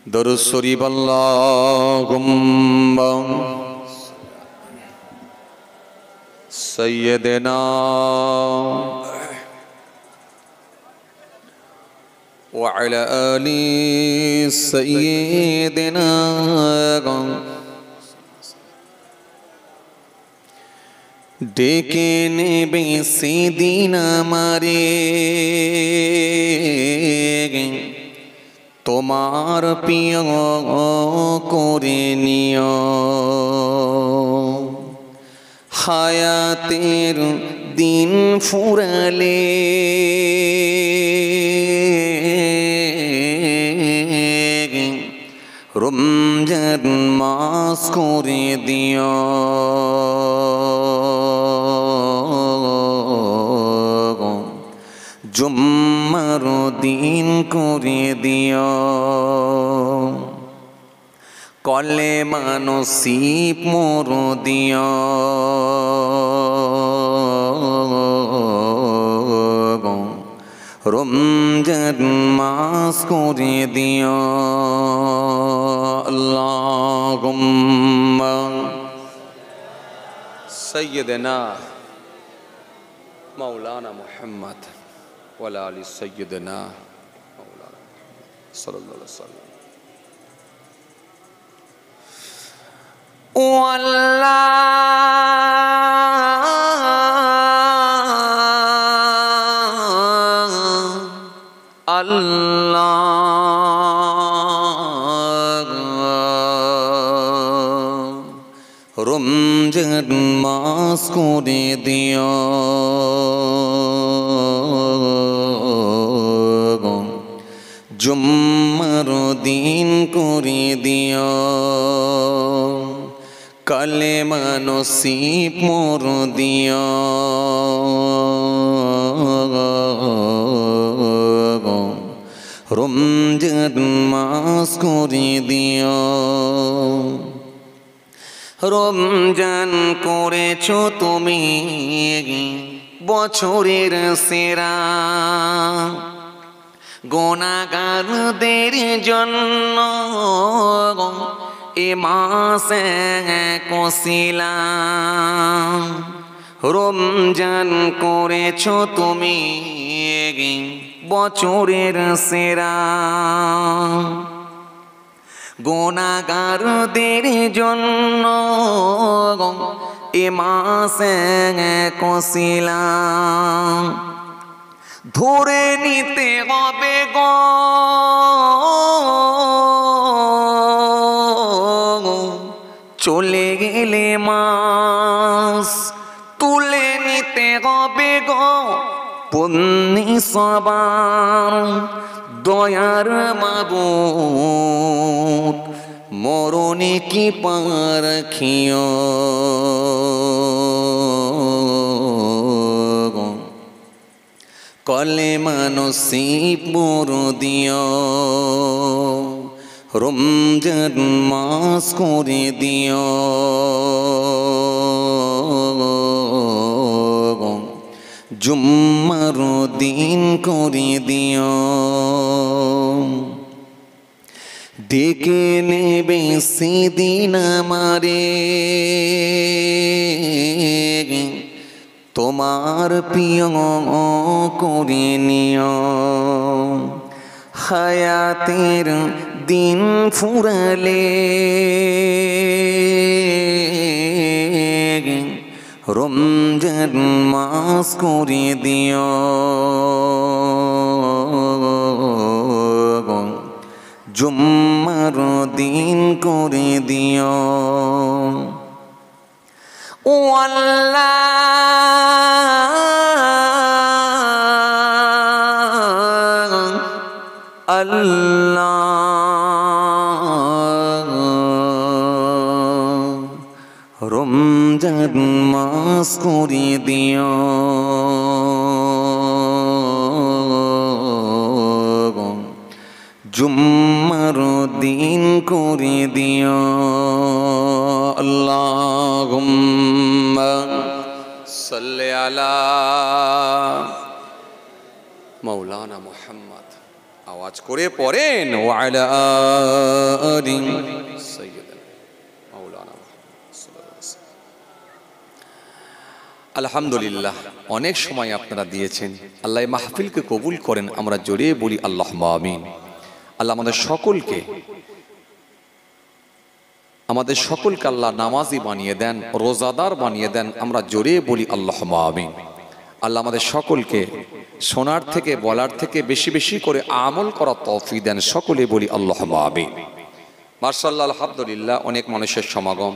दरूद शरीफ अल्लाहुम्मा सय्यदना व अला आलि सय्यदना, डेके नेबे सेदिन आमारे তোমার প্রিয় করে নিও, হায়াতের দিন ফুরালে রমজান মাস করে দিও, জুম্মার দিন করে দিও, কলেমা নসিব মোর দিও, রমজান মাস করে দিও। আল্লাহুম্মা সাইয়্যিদিনা মাওলানা মুহাম্মদ ওয়া আলা আলি সাইয়্যিদিনা মাওলানা সাল্লাল্লাহু আলাইহি ওয়াসাল্লাম। আল্লাহ রমজান মাস করে দিও, জুম্মার দিন করে দিও, কালেমা নসিব মোর দিও, রমজান মাস করে দিও। রমজান করেছো তুমি বছরের সেরা, গুনাহগারদের জন্য এ মাসে কসিলা। রমজান করেছো তুমি বছরের সেরা, গুনাহগারদের জন্য এ মাসে কসিলা। ধরে নিতে হবে গো চলে গেলে মাস, তুলে নিতে হবে গো পুণ্যি সবার, দয়ার মাবুদ মরণে কি পারখিও। কলেমা নসিব মোর দিও, রমজান মাস করে দিও, জুম্মার দিন করে দিও। ডেকে নেবে সেদিন আমারে তোমার প্রিয় করে নিও, হায়াতের দিন ফুরালে রমজান মাস করে দিও, জুম্মার দিন করে দিও। ও আল্লাহ আল্লাহ, রমজান মাস করে দিও, জুম্মার দিন করে দিও। আল্লাহুম্মা সাল্লি আলা মাওলানা মুহাম্মদ। আওয়াজ করে পড়েন ওয়া আলা আলি সাইয়্যিদিনা মাওলানা মুহাম্মদ সাল্লাল্লাহু আলাইহি ওয়াসাল্লাম। আলহামদুলিল্লাহ, অনেক সময় আপনারা দিয়েছেন। আল্লাহ এই মাহফিলকে কবুল করেন, আমরা জোরে বলি আল্লাহুম্মা আমিন। আল্লাহ আমাদের সকলকে আল্লাহ নামাজি বানিয়ে দেন, রোজাদার বানিয়ে দেন, আমরা জোরে বলি আল্লাহুম্মা আমিন। আল্লাহ আমাদের সকলকে শোনার থেকে বলার থেকে বেশি বেশি করে আমল করার তৌফিক দেন, সকলে বলি আল্লাহুম্মা আমিন। মাশাআল্লাহ, আলহামদুলিল্লাহ, অনেক মানুষের সমাগম।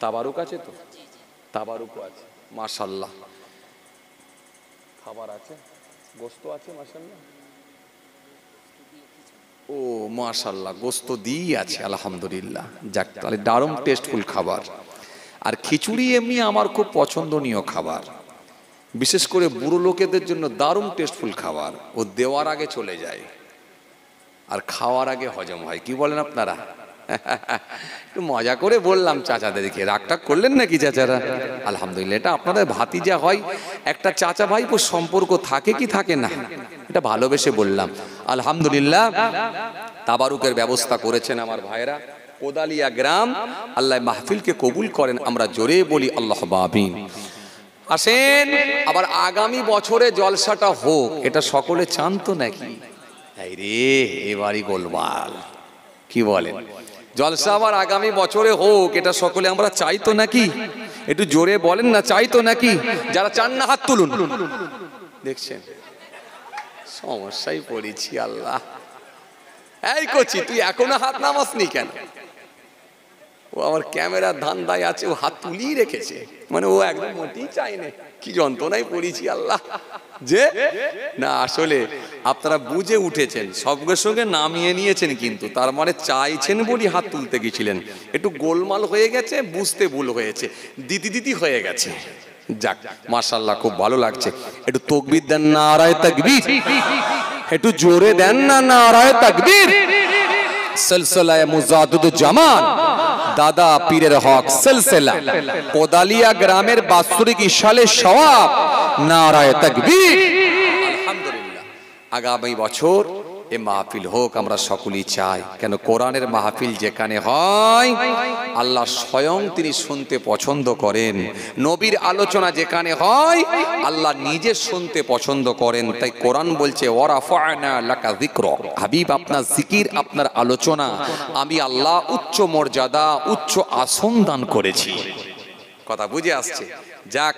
তাবারুক আছে তো? তাবারুকও আছে, মাশাআল্লাহ। খাবার আছে, গোশত আছে, মাশাআল্লাহ। ও মাশাআল্লাহ, গোশত দিয়ে আছে, আলহামদুলিল্লাহ। যাক, তাহলে দারুণ টেস্টফুল খাবার। আর খিচুড়ি এমনি আমার খুব পছন্দনীয় খাবার, বিশেষ করে বুড়ো লোকেদের জন্য দারুণ টেস্টফুল খাবার। ও দেওয়ার আগে চলে যায় আর খাওয়ার আগে হজম হয়। কি বলেন আপনারা? একটু মজা করে বললাম চাচাদেরকে, রাগটাগ করলেন নাকি চাচারা? আলহামদুলিল্লাহ, এটা আপনাদের ভাতিজা হয়, একটা চাচা ভাইপো সম্পর্ক থাকে কি থাকে না, এটা ভালোবেসে বললাম। আলহামদুলিল্লাহ, তাবারুকের ব্যবস্থা করেছেন আমার ভাইরা, কোদালিয়া গ্রাম। আল্লাহ মাহফিলকে কবুল করেন, আমরা জোরে বলি আল্লাহুম্মা আমিন। আসেন, আবার আগামী বছরে জলসাটা হোক, এটা সকলে চান তো নাকি? এই রে, এবারই গোলমাল। কি বলেন? জলসা আবার আগামী বছরে হোক, এটা সকলে আমরা চাই তো নাকি? একটু জোরে বলেন না, চাই তো নাকি? যারা চান না হাত তুলুন। দেখছেন সমস্যায় পড়েছি। আল্লাহ, এই কচি, তুই এখনো হাত নামাসনি কেন? ও আমার ক্যামেরার ধান্দায় আছে, ও হাত তুলিয়ে রেখেছে, মানে ও একদম মোটেই চায় না। কি যন্ত্রণায় পড়েছি আল্লাহ, যে না আসলে আপনারা বুঝে উঠেছেন, সঙ্গে সঙ্গে নামিয়ে নিয়েছেন, কিন্তু তার মানে চাইছেন বলি হাত তুলতে গেছিলেন। একটু গোলমাল হয়ে গেছে, বুঝতে ভুল হয়েছে, দিদি হয়ে গেছে। যাক মাশাআল্লাহ, খুব ভালো লাগছে। একটু তাকবীর দেন, নারায়ে তাকবীর। একটু জোরে দেন না, নারায়ে তাকবীর। সিলসিলায়ে মুজাদ্দিদুল জামান দাদা পীরের হক সিলসিলা কোদালিয়া গ্রামের বাৎসরিক ইশালে সওয়াব, নারায়ে তাকবীর। আলহামদুলিল্লাহ, আগামী বছর এ মাহফিল হোক, আমরা সকলেই চাই। কেন কোরআনের মাহফিল যেখানে হয় আল্লাহ স্বয়ং তিনি শুনতে পছন্দ করেন। নবীর আলোচনা যেখানে হয় আল্লাহ নিজে শুনতে পছন্দ করেন। তাই কোরআন বলছে ওয়ারাফা'না লাকা যিকরাক, হাবিব আপনার জিকির, আপনার আলোচনা আমি আল্লাহ উচ্চ মর্যাদা, উচ্চ আসন দান করেছি। কথা বুঝে আসছে? যাক,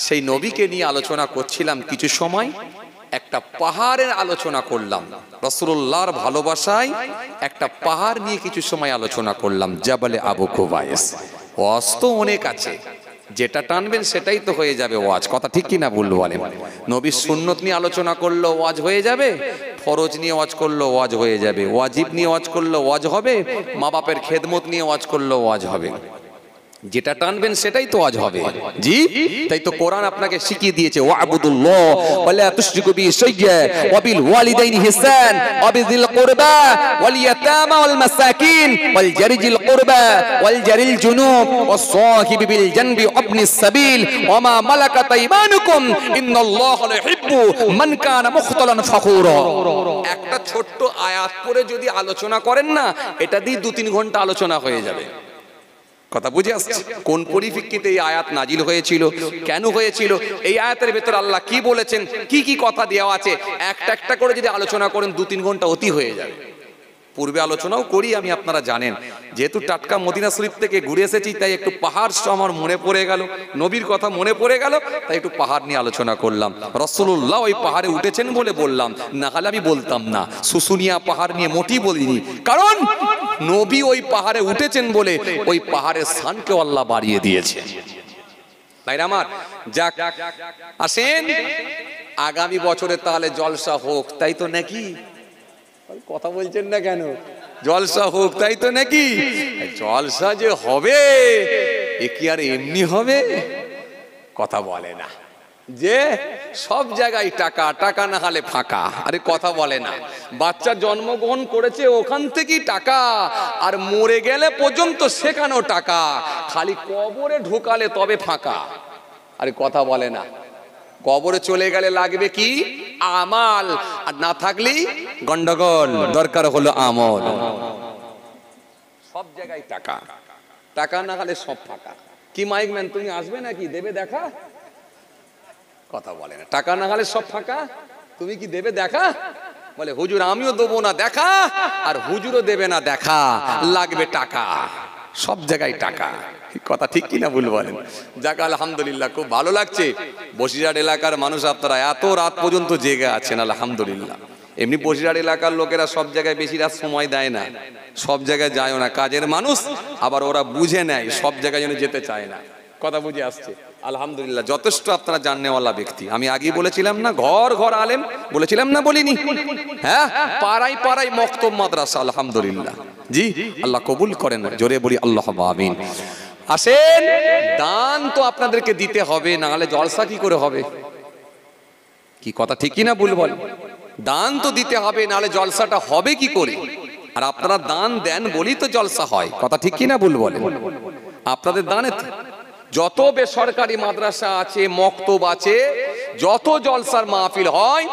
সেই নবীকে নিয়ে আলোচনা করছিলাম কিছু সময়, একটা পাহাড়ের আলোচনা করলাম, রাসূলুল্লাহর ভালোবাসায় একটা পাহাড় নিয়ে কিছু সময় আলোচনা করলাম, জাবালে আবু কুবাইস। ওয়াজ তো অনেক আছে, যেটা টানবেন সেটাই তো হয়ে যাবে ওয়াজ। কথা ঠিক কি না ভুল বলেন? নবীর সুন্নত নিয়ে আলোচনা করলো ওয়াজ হয়ে যাবে, ফরজ নিয়ে ওয়াজ করলো ওয়াজ হয়ে যাবে, ওয়াজিব নিয়ে ওয়াজ করলো ওয়াজ হবে, মা বাপের খেদমত নিয়ে ওয়াজ করলো ওয়াজ হবে। যেটা টানবেন সেটাই তো আজ হবে। জি, তাই তো কোরআন আপনাকে শিখিয়ে দিয়েছে ওয়াবুদুল্লাহ ওয়ালা তুশরিকু বিহি শাইয়্যা ওয়া বিল ওয়ালিদাইনি ইহসান ওয়া বিযিল কুরবা ওয়াল ইয়াতামা ওয়াল মাসাকিন ওয়াল জারিজিল কুরবা ওয়াল জারিল জুনুব ওয়াস সাহিবি বিল জানবি ওয়াবনিস সাবিল ওয়া মা মালাকাত আইমানুকুম ইন্নাল্লাহা ইউহিব্বু মান কানা মুখতালান ফাখুরা। একটা ছোট্ট আয়াত পড়ে যদি আলোচনা করেন না, এটা দিয়ে 2-3 ঘন্টা আলোচনা হয়ে যাবে। কথা বুঝে আসছে? কোন পরিপ্রেক্ষিতে এই আয়াত নাজিল হয়েছিল, কেন হয়েছিল, এই আয়াতের ভেতর আল্লাহ কি বলেছেন, কি কি কথা দেওয়া আছে, একটা একটা করে যদি আলোচনা করেন 2-3 ঘন্টা অতি হয়ে যাবে। পূর্বে আলোচনাও করি আমি, আপনারা জানেন। যেহেতু টাটকা মদিনা শরীফ থেকে ঘুরে এসেছি, তাই একটু পাহাড় আমার মনে পড়ে গেল, নবীর কথা মনে পড়ে গেল, তাই একটু পাহাড় নিয়ে আলোচনা করলাম। রাসূলুল্লাহ ওই পাহাড়ে উঠেছেন বলে বললাম, না হলে আমি বলতাম না। শুশুনিয়া পাহাড় নিয়ে মোটেই বলিনি, কারণ নবী ওই পাহাড়ে উঠেছেন বলে ওই পাহাড়ের স্থানকে আল্লাহ বাড়িয়ে দিয়েছে। ভাইরা আমার, যাক আসেন, আগামী বছরে তাহলে জলসা হোক, তাই তো নাকি? কথা বলছেন না কেন? জলসা হোক, তাই তো নাকি? জলসা যে হবে এ কি আর এমনি হবে? কথা বলে না যে সব জায়গায় টাকা, টাকা না হলে ফাঁকা। আরে কথা বলে না, বাচ্চা জন্মগ্রহণ করেছে ওখান থেকেই টাকা, আর মরে গেলে পর্যন্ত সেখানেও টাকা, খালি কবরে ঢোকালে তবে ফাঁকা। আরে কথা বলে না, কবরে চলে গেলে লাগবে কি? আমাল, আর না থাকলেই গন্ডগোল। দরকার হলো আমল। সব জায়গায় টাকা, টাকা না হলে সব ফাঁকা। কি মাইক ম্যান, তুমি আসবে নাকি? দেবে দেখা? কথা বলে না, টাকা না হলে সব ফাঁকা, তুমি কি দেবে দেখা? বলে হুজুর আমিও দেবো না দেখা, আর হুজুরও দেবে না দেখা, লাগবে টাকা। সব জায়গায় টাকা। কথা ঠিক কিনা ভুল বলেন? যাক আলহামদুলিল্লাহ, খুব ভালো লাগছে। বসিরহাট এলাকার মানুষ আপনারা এত রাত পর্যন্ত জেগে আছেন, আলহামদুলিল্লাহ। এমনি বসিরহাট এলাকার লোকেরা সব জায়গায় বেশি রাত সময় দেয় না, সব জায়গায় যায়ও না, কাজের মানুষ। আবার ওরা বুঝে নেয় সব জায়গায় যেন যেতে চায় না। কথা বুঝে আসছে? আলহামদুলিল্লাহ, যথেষ্ট আপনারা জাননেওয়ালা ব্যক্তি। আমি আগে বলেছিলাম না, ঘর ঘর আলেম, বলেছিলাম না, বলিনি? হ্যাঁ, পাড়ায় পাড়ায় মক্তব মাদ্রাসা, আলহামদুলিল্লাহ। জি, আল্লাহ কবুল করেন, জোরে বলি আল্লাহুম্মা আমিন। আসেন, দান তো আপনাদেরকে দিতে হবে, না হলে জলসা কি করে হবে? কি কথা ঠিক কিনা ভুল বল? দান তো দিতে হবে, না হলে জলসাটা হবে কি করে? আর আপনারা দান দেন বলি তো জলসা হয়। কথা ঠিক কিনা ভুল বলেন? আপনাদের দানে যত বেসরকারি মাদ্রাসা আছে, মক্তব আছে, যত জলসার মাহফিল হয়,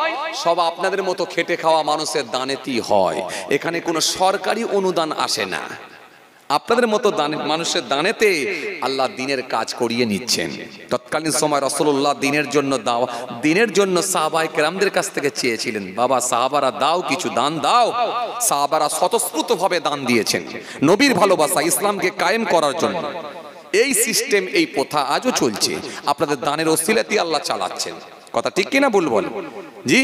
সব আপনাদের মতো খেটে খাওয়া মানুষের দানেতেই হয়। এখানে কোনো সরকারি অনুদান আসে না। আপনাদের মতো মানুষের দানেতে আল্লাহ দিনের কাজ করিয়ে নিচ্ছেন। তৎকালীন সময় রাসূলুল্লাহ দিনের জন্য সাহাবায়ে কেরামদের কাছ থেকে চেয়েছিলেন, বাবা সাহাবারা দাও, কিছু দান দাও। সাহাবারা স্বতঃস্ফূর্তভাবে দান দিয়েছেন নবীর ভালোবাসা, ইসলামকে কায়েম করার জন্য। এই সিস্টেম, এই প্রথা আজও চলছে। আপনাদের দানের ওসিলাতে আল্লাহ চালাচ্ছেন। কথা ঠিক কিনা ভুল বল? জি,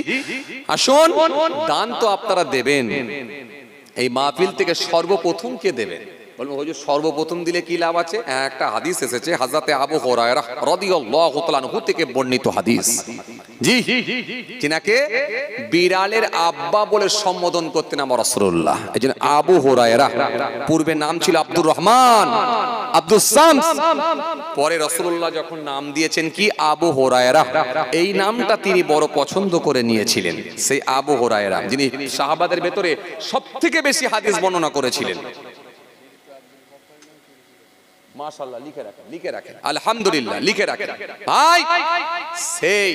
আসুন, দান তো আপনারা দেবেন। এই মাহফিল থেকে সর্বপ্রথম কে দেবেন বলবো হুজুর সর্বপ্রথম দিলে কি লাভ আছে? একটা হাদিস এসেছে হযরতে আবু হুরায়রা রাদিয়াল্লাহু তাআলা আনহু থেকে বর্ণিত হাদিস। জি, যিনাকে বিড়ালের আব্বা বলে সম্বোধন করতেন আমার রাসূলুল্লাহ, এইজন্য আবু হুরায়রা। পূর্বে নাম ছিল আব্দুর রহমান, আব্দুস শামস, পরে রাসূলুল্লাহ যখন নাম দিয়েছেন কি আবু হুরায়রা, এই নামটা তিনি বড় পছন্দ করে নিয়েছিলেন। সেই আবু হুরায়রা যিনি সাহাবাদের ভেতরে সবথেকে বেশি হাদিস বর্ণনা করেছিলেন। মাশাআল্লাহ, লিখে রাখেন, লিখে রাখেন, আলহামদুলিল্লাহ, লিখে রাখেন ভাই। সেই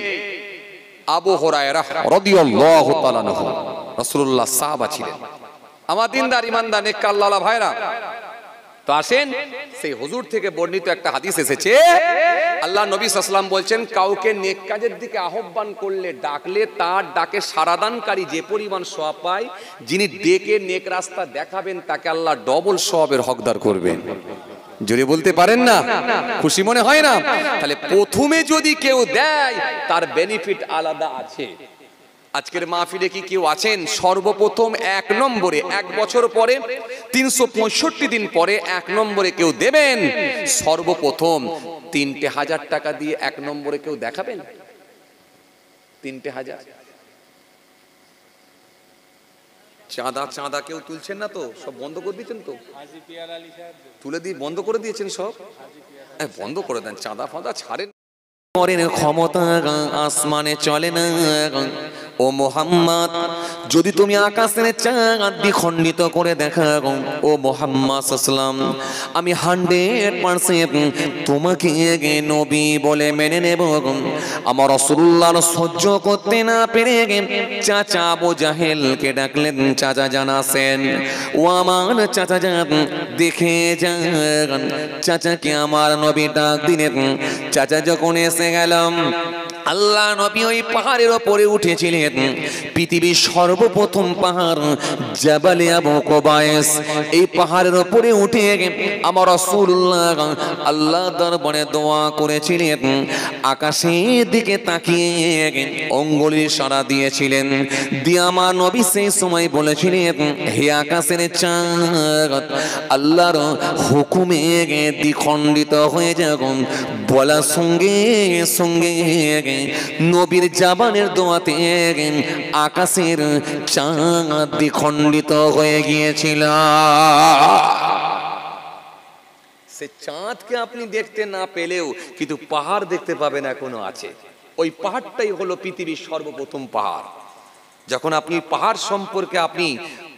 আবু হুরায়রা রাদিয়াল্লাহু তাআলা আনহু রাসূলুল্লাহ সাহাবা ছিলেন। আমার দিনদার ইমানদার নেককার আল্লাহ ভাইরা, তো আসেন সেই হুজুর থেকে বর্ণিত একটা হাদিস এসেছে। আল্লাহ নবী সাল্লাল্লাহু আলাইহি ওয়াসাল্লাম বলছেন, কাউকে নেক কাজের দিকে আহ্বান করলে, ডাকলে তার ডাকে সাড়াদানকারী যে পরিমাণ সওয়াব পায়, যিনি ডেকে নেক রাস্তা দেখাবেন তাকে আল্লাহ ডবল সওয়াবের হকদার করবেন। জোরে বলতে পারেন না? খুশি মনে হয় না? তাহলে প্রথমে যদি কেউ দেয় তার বেনিফিট আলাদা আছে। আজকের মাহফিলে কি কেউ আছেন সর্বপ্রথম 1 নম্বরে 1 বছর পরে 365 দিন পরে 1 নম্বরে কেউ দেবেন? সর্বপ্রথম 3,000 টাকা দিয়ে 1 নম্বরে কেউ দেখাবেন? 3,000 চাঁদা কেউ তুলছেন না তো? সব বন্ধ করে দিয়েছেন তো? তুলে দিয়ে বন্ধ করে দিয়েছেন সব? বন্ধ করে দেন, চাঁদা ফাঁদা ছাড়েন। পরের ক্ষমতা আসমানে চলে না। ও মুহাম্মদ, যদি তুমি আকাশের চাঁদ দ্বিখণ্ডিত করে দেখাও, ও মুহাম্মদ সাল্লাল্লাহু আলাইহি ওয়াসাল্লাম, আমি 100% তোমাকে নবী বলে মেনে নেব। আমার রাসূলুল্লাহ সহ্য করতে না পেরে চাচা আবু জাহেলকে ডাকলেন, চাচা জানাছেন, ও আমার চাচা যান, দেখে যান চাচাকে আমার নবী ডাক দিলেন। চাচা যখন এসে গেলাম, আল্লাহ নবী ওই পাহাড়ের উপরে উঠেছিলেন। পৃথিবীর সর্বপ্রথম পাহাড় জাবালে আবু কুবাইস। এই পাহাড়ের উপরে উঠে আমার রাসূলুল্লাহ আল্লাহর দরবারে দোয়া করেছিলেন। আকাশের দিকে তাকিয়ে আঙ্গুলের ইশারা দিয়েছিলেন। দিয়ে আমার নবী সেই সময় বলেছিলেন, হে আকাশের চাঁদ, আল্লাহর হুকুমে দ্বিখণ্ডিত হয়ে যাও। বলার সঙ্গে সঙ্গে নবীর জাবানের দোয়াতে আকাশের চাঁদ দ্বিখণ্ডিত হয়ে গিয়েছিল। সে চাঁদকে আপনি দেখতে না পেলেও কিন্তু পাহাড় দেখতে পাবেন এখনো আছে। ওই পাহাড়টাই হলো পৃথিবীর সর্বপ্রথম পাহাড়। যখন আপনি পাহাড় সম্পর্কে আপনি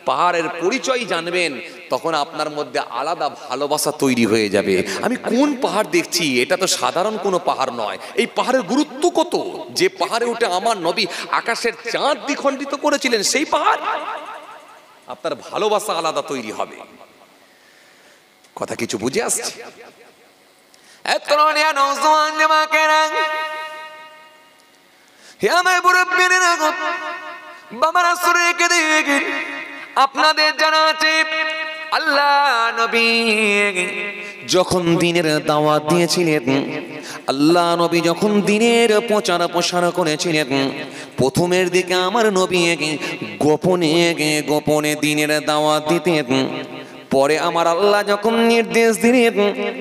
পাহাড়ের পরিচয় জানবেন, তখন আপনার মধ্যে আলাদা ভালোবাসা তৈরি হয়ে যাবে। আমি কোন পাহাড় দেখছি, এটা তো সাধারণ কোনো পাহাড় নয়। এই পাহাড়ের গুরুত্ব কত, যে পাহাড়ে উঠে আমার নবী আকাশের চাঁদ দ্বিখণ্ডিত করেছিলেন, সেই পাহাড়। আপনার ভালোবাসা আলাদা তৈরি হবে। কথা কিছু বুঝে আসছে? আপনাদের জানা আছে, আল্লাহ নবী যখন দ্বীনের দাওয়াত দিয়েছিলেন, আল্লাহ নবী যখন দ্বীনের প্রচার প্রসার করেছিলেন, প্রথমের দিকে আমার নবী গোপনে গোপনে দ্বীনের দাওয়াত দিতেন। পরে আমার আল্লাহ যখন নির্দেশ দিলেন,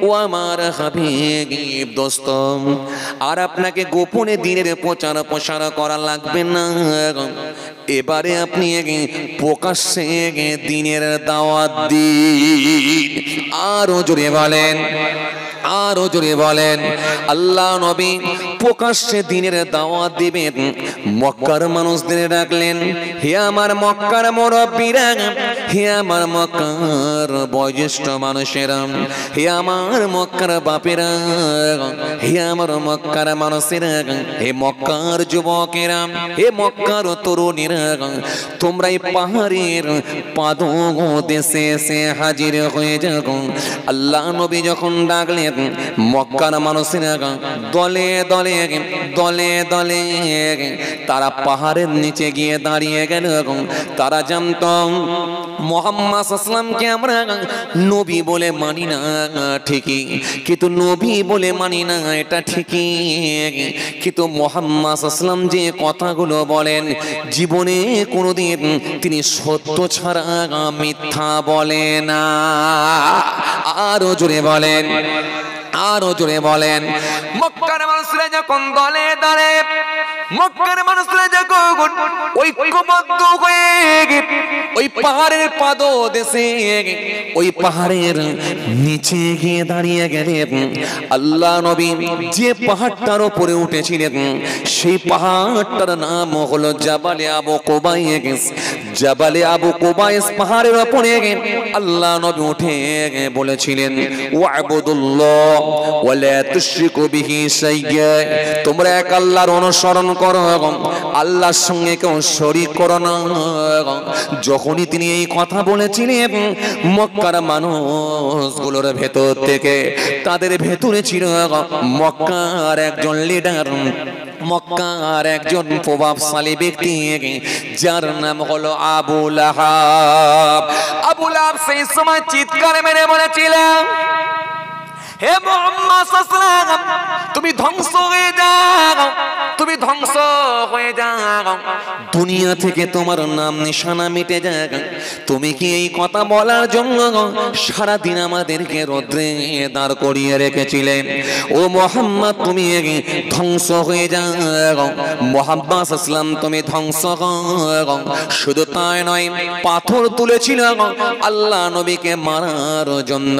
ও আমার হাবিব দোস্ত, আর আপনাকে গোপনে দ্বীনের প্রচার প্রসার করা লাগবে না, এবারে আপনি প্রকাশ্যে দ্বীনের দাওয়াত দিন। আরো জোরে বলেন, আরো জোরে বলেন। আল্লাহ নবী প্রকাশ্যে দ্বীনের দাওয়াত দিবেন। মক্কার মানুষদের ডাকলেন, হে আমার মক্কার মুরব্বীরা, হে আমার মক্কার বয়োজ্যেষ্ঠ মানুষেরা, হে আমার মক্কার বাপেরা, হে আমার মক্কার মানুষেরা, হে মক্কার যুবকেরা, হে মক্কার তরুণীরা, তোমরা এই পাহাড়ের পাদদেশে এসে হাজির হয়ে যাও। আল্লাহ নবী যখন ডাকলেন, মক্কার মানুষেরা দলে দলে দলে দলে দলে তারা পাহাড়ের নিচে গিয়ে দাঁড়িয়ে গেল। তারা জানতো মুহাম্মদ সাল্লাল্লাহু কে আমরা নবী বলে মানি না ঠিকই, কিন্তু নবী বলে মানি না এটা ঠিকই, কিন্তু মুহাম্মদ সাল্লাল্লাহু যে কথাগুলো বলেন জীবনে কোনোদিন তিনি সত্য ছাড়া মিথ্যা বলে না। আরো জোরে বলেন, আরো জোরে বলেন। মক্কার মানুষরা যখন দলে দলে, মক্কার মানুষরা যখন ঐক্যবদ্ধ হয়ে ওই পাহাড়ের পাদদেশে ওই পাহাড়ের নিচে গিয়ে দাঁড়িয়ে গেলেন, আল্লাহ নবী যে পাহাড়টার উপরে উঠেছিলেন সেই পাহাড়টার নাম হলো জাবালে আবু কুবাইস। জাবালে আবু কুবাইস পাহাড়ের উপরে আল্লাহ নবী উঠে বলেছিলেন, ওয়াবুদুল্লাহ ওয়ালা তুশরিকু বিহি শাইয়্যা, তোমরা এক আল্লাহর অনুসরণ করো, আল্লাহর সঙ্গে কেউ শরীক করো না। যখনই তিনি এই কথা বলেছিলেন মক্কার মানুষগুলোর ভেতর থেকে, তাদের ভেতরে ছিল মক্কার একজন লিডার, মক্কার একজন প্রভাবশালী ব্যক্তি যার নাম হলো আবু লাহাব। আবু লাহাব সেই সময় চিৎকার মেরে বলেছিলেন, হে মুহাম্মদ সাল্লাল্লাহু আলাইহি ওয়াসাল্লাম, তুমি ধ্বংস হয়ে যাও, তুমি ধ্বংস হয়ে যাও, দুনিয়া থেকে তোমার নাম নিশানা মিটে যাক। তুমি কি এই কথা বলার জন্য সারা দিন আমাদেরকে রোদ্রে দাঁড় করিয়ে রেখেছিলে? ও মুহাম্মদ তুমি ধ্বংস হয়ে যাও, মুহাম্মদ সাল্লাল্লাহু আলাইহি ওয়াসাল্লাম তুমি ধ্বংস হও। শুধু তাই নয়, পাথর তুলেছিল আল্লাহ নবীকে মারার জন্য,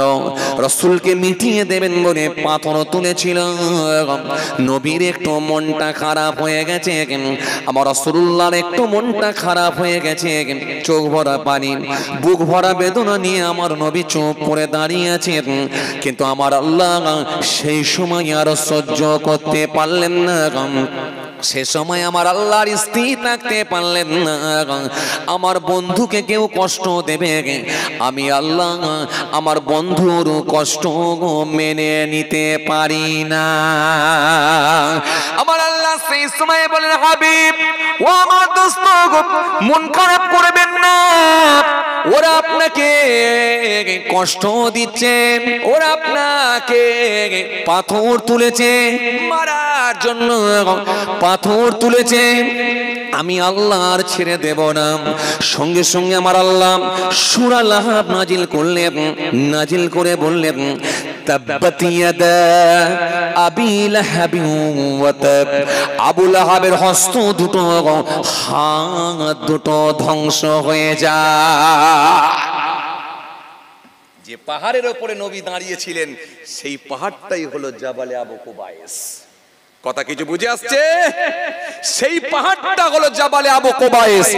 রাসূলকে মিটিয়ে দেবেন বলে পাথর তুলেছিল। নবীর একটু মনটা খারাপ হয়ে গেছে, আমার রাসূলুল্লাহর একটু মনটা খারাপ হয়ে গেছে, চোখ ভরা পানি, বুক ভরা বেদনা নিয়ে আমার নবী চুপ করে দাঁড়িয়ে আছে। কিন্তু আমার আল্লাহ সেই সময় আর সহ্য করতে পারলেন না, সে সময় আমার আল্লাহর স্ত্রী থাকতে পারলেন না। আমার বন্ধুকে কেউ কষ্ট দেবে, আমি আল্লাহ আমার বন্ধুর কষ্ট মেনে নিতে পারি না। আমার আল্লাহ সেই সময় বলেন, হাবিব ও আমার দোস্ত, মন খারাপ করবেন না, ওরা আপনাকে কষ্ট দিচ্ছে, ওরা আপনাকে পাথর তুলেছে মারার জন্য, পাথর তুলেছে, আমি আল্লাহ আর ছেড়ে দেব না। সঙ্গে সঙ্গে আমার আল্লাহ সূরা লাহাব নাজিল করলেন, নাজিল করে বললেন, তাব্বাত ইয়াদা আবি লাহাবি ওয়া তাব, আবু লাহাবের হস্ত দুটো, হাত দুটো ধ্বংস হয়ে যায়। যে পাহাড়ের উপরে নবী দাঁড়িয়েছিলেন সেই পাহাড়টাই হলো জাবালে আবু কুবাইস। কথা কিছু বুঝে আসছে? সেই পাহাড়টা হলো জাবালে আবু কুবাইস।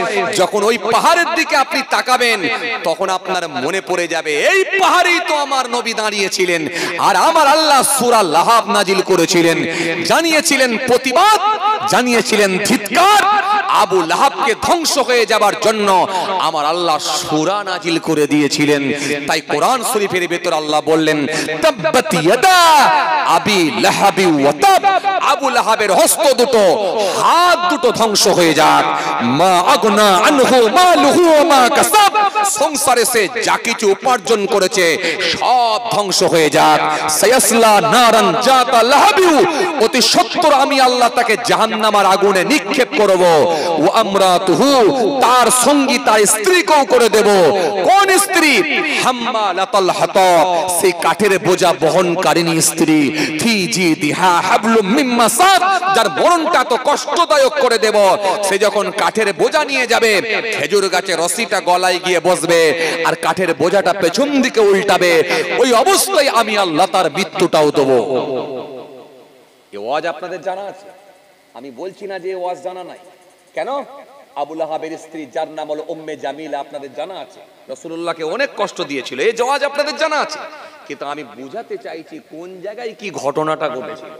যখন ওই পাহাড়ের দিকে আপনি তাকাবেন তখন আপনার মনে পড়ে যাবে এই পাহাড়েই তো আমার নবী দাঁড়িয়েছিলেন, আর আমার আল্লাহ সূরা লাহাব নাজিল করেছিলেন, জানিয়েছিলেন প্রতিবাদ, জানিয়েছিলেন ধিক্কার, আবু লাহাবকে ধ্বংস হয়ে যাবার জন্য আমার আল্লাহ সূরা নাজিল করে দিয়েছিলেন। তাই কোরআন শরীফের ভিতর আল্লাহ বললেন, তাব্বাত ইয়াদা আবি লাহাবি ওয়া তাব, আবু লাহাবের হস্ত দুটো, হাত দুটো ধ্বংস হয়ে যাক। মা আগনা আনহু মালুহু ওয়া মা কাসাব, সংসারে সে যা কিছু উপার্জন করেছে সব ধ্বংস হয়ে যাক। সায়াসলা নারান জাতা লাহাবি, অতি সত্বর আমি আল্লাহ তাকে জাহান্নামের আগুনে নিক্ষেপ করব। ওয়া আমরাতুহু, তার সঙ্গী তার স্ত্রীকেও করে দেব। কোন স্ত্রী? হাম্মালাতাল হাতাব, সেই কাঠের বোঝা বহনকারিনী স্ত্রী। ফি জিদিহা হাবলুম মিন মাসাদ, যার মরণটা তো কষ্টদায়ক করে দেব। সে যখন কাঠের বোঝা নিয়ে যাবে, খেজুর গাছে রশিটা গলায় গিয়ে বসবে আর কাঠের বোঝাটা পেছন দিকে উল্টাবে, ওই অবস্থায় আমি আল্লাহ তার মৃত্যুটাও দেব। এই ওয়াজ আপনাদের জানা আছে? আমি বলছি না যে ওয়াজ জানা নাই। কেন? আবু লাহাবের স্ত্রী যার নাম হলো উম্মে জামিলা আপনাদের জানা আছে, রাসূলুল্লাহকে অনেক কষ্ট দিয়েছিল, এই ওয়াজ আপনাদের জানা আছে। কিন্তু আমি বুঝাতে চাইছি কোন জায়গায় কি ঘটনাটা ঘটেছিল,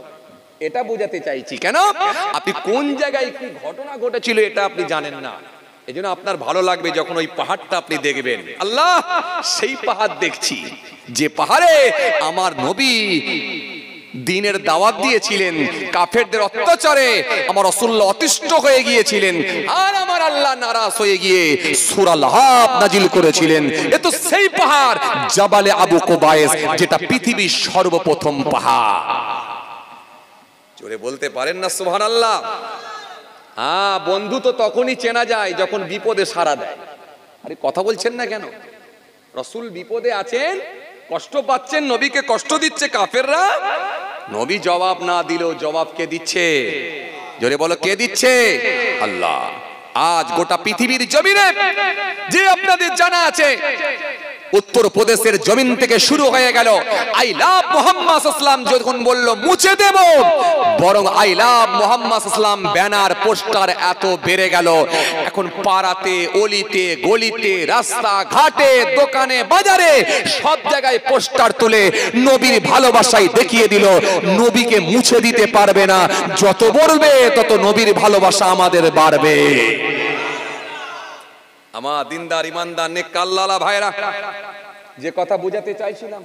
এটা বোঝাতে চাইছি। কেন? আপনি কোন জায়গায় কি ঘটনা ঘটেছিল এটা আপনি জানেন না। এজন্য আপনার ভালো লাগবে যখন ওই পাহাড়টা আপনি দেখবেন, আল্লাহ সেই পাহাড় দেখছি যে পাহাড়ে আমার নবী দ্বীনের দাওয়াত দিয়েছিলেন, কাফেরদের অত্যাচারে আমার রাসূলুল্লাহ অতিষ্ঠ হয়ে গিয়েছিলেন, আর আমার আল্লাহ নারাজ হয়ে গিয়ে সূরা লাহাব নাজিল করেছিলেন। এ তো সেই পাহাড় জাবালে আবু কুবাইস, যেটা পৃথিবীর সর্বপ্রথম পাহাড়। জোরে বলতে পারেন না সুবহানাল্লাহ? হ্যাঁ, বন্ধু তো তখনই চেনা যায় যখন বিপদে সাড়া দেয়। আরে কথা বলছেন না কেন? রাসূল বিপদে আছেন, কষ্ট পাচ্ছেন, নবীকে কষ্ট দিচ্ছে কাফেররা, নবী জবাব না দিলেও জবাব কে দিচ্ছে? জোরে বলো, কে দিচ্ছে? আল্লাহ। আজ গোটা পৃথিবীর জমিনে যে আপনাদের জানা আছে, উত্তর প্রদেশের জমিন থেকে শুরু হয়ে গেল আই লাভ মুহাম্মদ সাল্লাম, যখন বলল মুছে দেব, বরং আই লাভ মুহাম্মদ সাল্লাম ব্যানার পোস্টার এত বেড়ে গেল, এখন পাড়াতে, অলিতে, গলিতে, রাস্তা ঘাটে, দোকানে, বাজারে সব জায়গায় পোস্টার তুলে নবীর ভালোবাসাই দেখিয়ে দিল। নবীকে মুছে দিতে পারবে না, যত বলবে তত নবীর ভালোবাসা আমাদের বাড়বে। আমার দিনদার ইমানদার নেক আল্লাহওয়ালা ভাইরা, যে কথা বোঝাতে চাইছিলাম,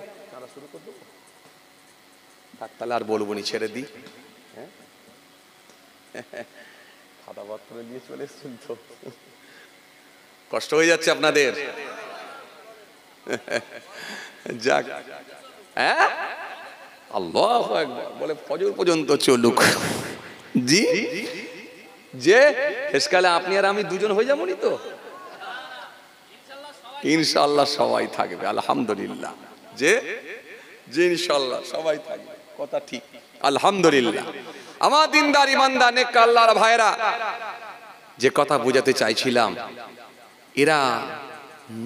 তাহলে আর বলবো নি, ছেড়ে দিই। খাতা বাথরুমে নিয়ে চলে এসেছেন তো, কষ্ট হয়ে যাচ্ছে আপনাদের। যাক, হ্যাঁ, আল্লাহু আকবার বলে ফজর পর্যন্ত চলুক। জি, যে শেষকালে আপনি আর আমি দুজন হয়ে যাবো নি তো? ইনশাআল্লাহ সবাই থাকবে, আলহামদুলিল্লাহ। যে যে ইনশাআল্লাহ সবাই থাকবে, কথা ঠিক, আলহামদুলিল্লাহ। আমার দিনদার ইমানদার নেক আল্লাহর ভাইরা, যে কথা বোঝাতে চাইছিলাম, এরা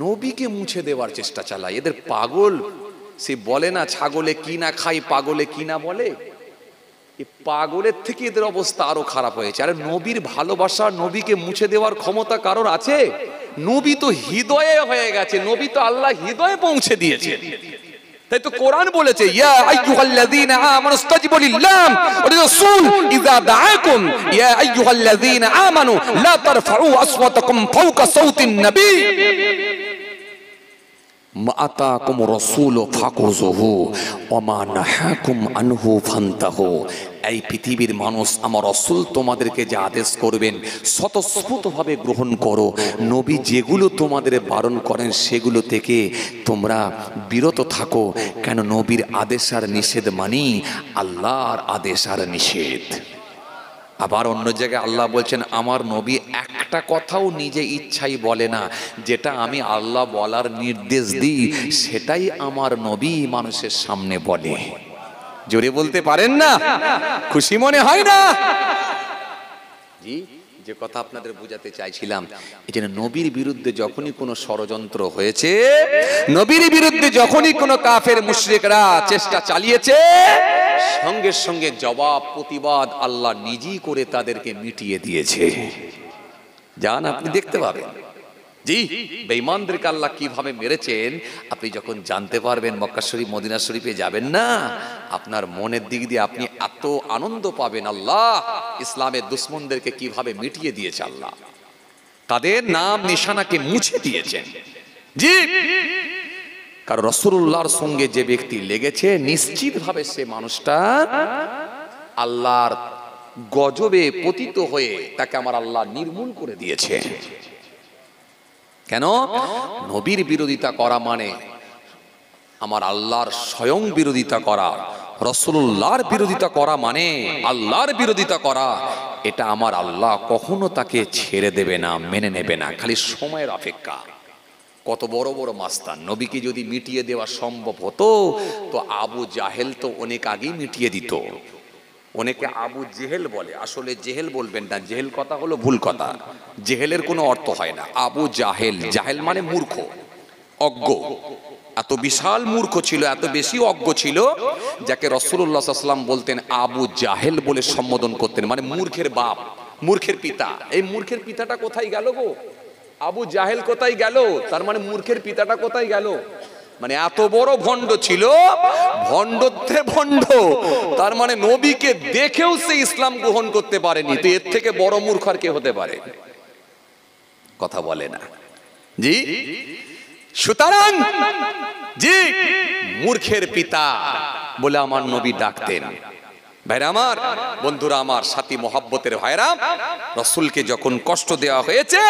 নবীকে মুছে দেওয়ার চেষ্টা চালায়। এদের পাগল, সে বলে না ছাগলে কি না খাই, পাগলে কি না বলে, এই পাগলের থেকে এদের অবস্থা আরো খারাপ হয়েছে। আরে নবীর ভালোবাসা, নবীকে মুছে দেওয়ার ক্ষমতা কারোর আছে? নবী তো হৃদয়ে হয়ে গেছে, নবী তো আল্লাহ হৃদয়ে পৌঁছে দিয়েছে। তাই তো কোরআন বলেছে, ইয়া আইয়ুহাল্লাযীনা আমানু ইসতাজিবু লিল্লাহ ওয়া লিরাসূল ইযা দাআকুম ইয়া আইয়ুহাল্লাযীনা আমানু লা তারফাউ আসওয়াতাকুম ফাওকা সাওতিন নবী মা আতাকুম রাসূলু ফাকুযুহু ওয়া মা নাহাকুম আনহু ফান্তাহু। এই পৃথিবীর মানুষ, আমার রাসূল তোমাদেরকে যে আদেশ করবেন স্বতঃস্ফূর্তভাবে গ্রহণ করো। নবী যেগুলো তোমাদের বারণ করেন সেগুলো থেকে তোমরা বিরত থাকো। কেন? নবীর আদেশ আর নিষেধ মানি আল্লাহর আদেশ আর নিষেধ। আবার অন্য জায়গায় আল্লাহ বলছেন, আমার নবী একটা কথাও নিজে ইচ্ছাই বলে না, যেটা আমি আল্লাহ বলার নির্দেশ দিই সেটাই আমার নবী মানুষের সামনে বলে। জোরে বলতে পারেন না? খুশি মনে হয় না? জি, যে কথা আপনাদের বোঝাতে চাইছিলাম, এই জন্য নবীর বিরুদ্ধে যখনই কোনো ষড়যন্ত্র হয়েছে, নবীর বিরুদ্ধে যখনই কোনো কাফের মুশরিকরা চেষ্টা চালিয়েছে, সঙ্গে সঙ্গে জবাব প্রতিবাদ আল্লাহ নিজেই করে তাদেরকে মিটিয়ে দিয়েছে। যান, আপনি দেখতে পাবেন। জি, বেঈমানদেরকে আল্লাহ কিভাবে মেরেছেন আপনি যখন জানতে পারবেন, মক্কা শরীফ, মদিনা শরীফে যাবেন না, আপনার মনের দিক দিয়ে আপনি এত আনন্দ পাবেন। আল্লাহ ইসলামের দুশমনদেরকে কিভাবে মিটিয়ে দিয়েছে, আল্লাহ তাদের নাম নিশানাকে মুছে দিয়েছেন। জি, কারণ রাসূলুল্লাহর সঙ্গে যে ব্যক্তি লেগেছে, নিশ্চিতভাবে সে মানুষটা আল্লাহর গজবে পতিত হয়ে তাকে আমার আল্লাহ নির্মূল করে দিয়েছে। কেন? নবীর বিরোধিতা করা মানে আমার আল্লাহর স্বয়ং বিরোধিতা করা, রাসূলুল্লাহর বিরোধিতা করা মানে আল্লাহর বিরোধিতা করা। এটা আমার আল্লাহ কখনো তাকে ছেড়ে দেবে না, মেনে নেবে না, খালি সময়ের অপেক্ষা। কত বড় বড় মাস্তান, নবীকে যদি মিটিয়ে দেওয়া সম্ভব হতো তো আবু জাহেল তো অনেক আগেই মিটিয়ে দিত। অনেকে আবু জেহেল বলে, আসলে জেহেল বলবেন না, জেহেল কথা হলো ভুল কথা, জেহেলের কোনো অর্থ হয় না। আবু জাহেল, জাহেল মানে মূর্খ, অজ্ঞ। এত বিশাল মূর্খ ছিল, এত বেশি অজ্ঞ ছিল, যাকে রাসূলুল্লাহ সাল্লাল্লাহু আলাইহি ওয়াসাল্লাম বলতেন আবু জাহেল বলে সম্বোধন করতেন, মানে মূর্খের বাপ, মূর্খের পিতা। এই মূর্খের পিতাটা কোথায় গেল গো? আবু জাহেল কোথায় গেল? তার মানে মূর্খের পিতাটা কোথায় গেল? মানে এত বড় ভণ্ড ছিল, ভণ্ডত্বে ভণ্ড। তার মানে নবীকে দেখেও সে ইসলাম গ্রহণ করতে পারেনি। তো এর থেকে বড় মূর্খ আর কে হতে পারে? কথা বলে না। জি, সুতরাং জি, মূর্খের পিতা বলে আমার নবী ডাকতেন। ভাইরা আমার, বন্ধুরা আমার, সাথী মোহাব্বতের ভাইরা, রাসূলকে যখন কষ্ট দেওয়া হয়েছে,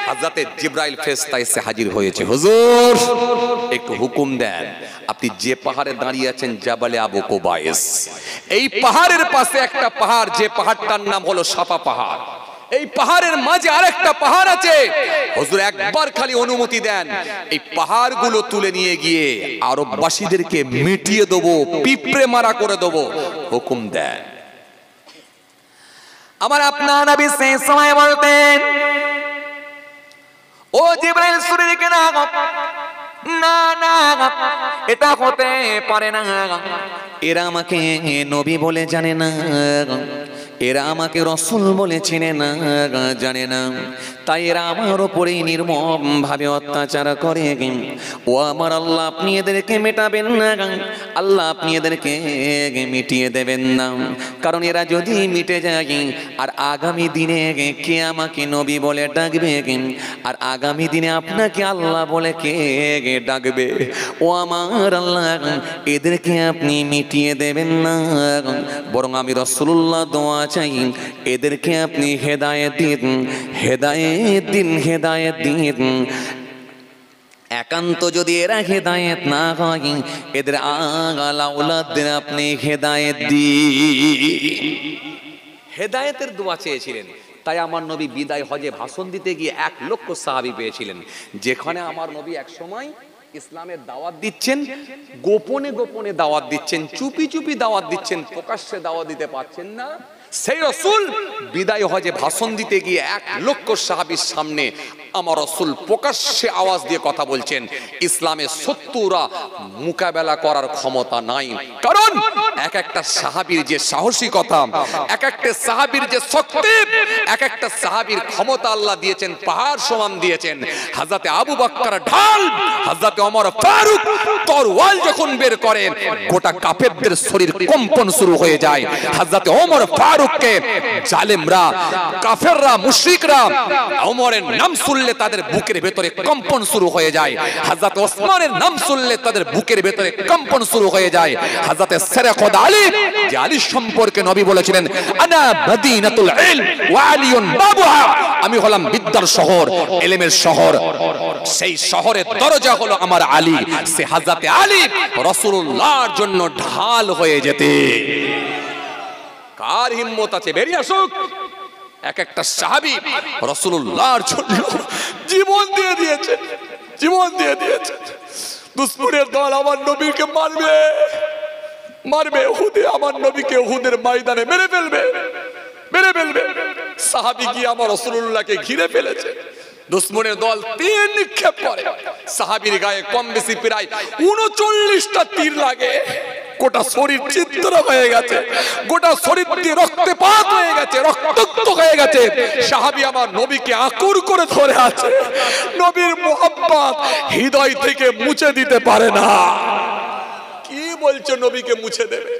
হযরতে জিবরাইল ফেরেশতা এসে হাজির হয়েছে। হুজুর একটু হুকুম দেন, আপনি যে পাহাড়ে দাঁড়িয়ে আছেন জাবালে আবু কুবাইস, এই পাহাড়ের পাশে একটা পাহাড়, যে পাহাড়টার নাম হলো সাফা পাহাড়, এই পাহাড়ের মাঝে আরেকটা পাহাড় আছে। হুজুর একবার খালি অনুমতি দেন, এই পাহাড়গুলো তুলে নিয়ে গিয়ে আরববাসীদেরকে মিটিয়ে দেবো, পিঁপড়ে মারা করে দেবো, হুকুম দেন। আমার আপনার নবী সেই সময় বলতেন, ও জিবরাইল শুনে রেখে না, না না এটা হতে পারে না, এরা আমাকে নবী বলে জানে না, এরা আমাকে রাসূল বলে চেনে না, জানে না, তাই এরা আমার উপরে নির্মম ভাবে অত্যাচার করে। ও আমার আল্লাহ, আপনি এদেরকে মেটাবেন না, আল্লাহ আপনি এদেরকে মিটিয়ে দেবেন না, কারণ এরা যদি মিটে যায় আর আগামী দিনে কে আমাকে নবী বলে ডাকবে, আর আগামী দিনে আপনাকে আল্লাহ বলে কে ডাকবে? ও আমার আল্লাহ, এদেরকে আপনি মিটিয়ে দেবেন না, বরং আমি রাসূলুল্লাহ দোয়া চাই, এদেরকে আপনি হেদায়েত দিন, হেদায়েত দিন, হেদায়েত দিন। একান্ত যদি এরা হেদায়েত না হয়, এদের আওলাদদের আপনি হেদায়েত দিন। হেদায়েতের দোয়া চেয়েছিলেন। তাই আমার নবী বিদায় হজে ভাষণ দিতে গিয়ে 1 লক্ষ সাহাবী পেয়েছিলেন। যেখানে আমার নবী এক সময় ইসলামের দাওয়াত দিচ্ছেন, গোপনে গোপনে দাওয়াত দিচ্ছেন, চুপি চুপি দাওয়াত দিচ্ছেন, প্রকাশ্যে দাওয়াত দিতে পারছেন না, সেই রাসূল বিদায় হজে ভাষণ দিতে গিয়ে 1 লক্ষ সাহাবীর সামনে আমার রাসূল প্রকাশ্যে আওয়াজ দিয়ে কথা বলছেন। ইসলামের শত্রুরা মোকাবেলা করার ক্ষমতা নাই, কারণ এক একটা সাহাবীর যে সাহসিকতা, এক একটা সাহাবীর যে শক্তি, এক একটা সাহাবীর ক্ষমতা আল্লাহ দিয়েছেন, পাহাড় সমান দিয়েছেন। হযরতে আবু বকর ঢাল, হযরতে ওমর ফারুক তরওয়াল যখন বের করেন, গোটা কাফেরদের শরীর কম্পন শুরু হয়ে যায়। হযরতে ওমর ফারুককে জালেমরা, কাফেররা, মুশরিকরা ওমরের নাম শুনলে তাদের বুকের ভেতরে কম্পন শুরু হয়ে যায়। হযরত ওসমানের নাম শুনলে তাদের বুকের ভেতরে কম্পন শুরু হয়ে যায়। হযরত সেরে খোদা আলী, যে আলী সম্পর্কে নবী বলেছিলেন, আনা মদিনাতুল ইলম ওয়া আলিউন বাবুহা, আমি হলাম বিদ্যার শহর, ইলমের শহর, সেই শহরের দরজা হলো আমার আলী। সে হযরত আলী রাসূলুল্লাহর জন্য ঢাল হয়ে যেতে। কার হিম্মত আছে বেরিয়ে আসুক। এক একটা সাহাবী রাসূলুল্লাহর জন্য জীবন দিয়ে দিয়েছে, জীবন দিয়ে দিয়েছে। দুশমনের দল আমার নবীকে মারবে, মারবে, উহুদে আমার নবীকে উহুদের ময়দানে মেরে ফেলবে, মেরে ফেলবে। সাহাবী গিয়ে আমার রাসূলুল্লাহকে ঘিরে ফেলেছে। দুশমনের দল তীর নিক্ষেপ করে, সাহাবীর গায়ে কম বেশি প্রায় 39টা তীর লাগে। গোটা শরীর ছিদ্র হয়ে গেছে, গোটা শরীর দিয়ে রক্তপাত হয়ে গেছে, রক্তাক্ত হয়ে গেছে। সাহাবী আমার নবীকে আকুর করে ধরে আছে। নবীর মোহাব্বত হৃদয় থেকে মুছে দিতে পারে না। কি বলছো নবীকে মুছে দেবে?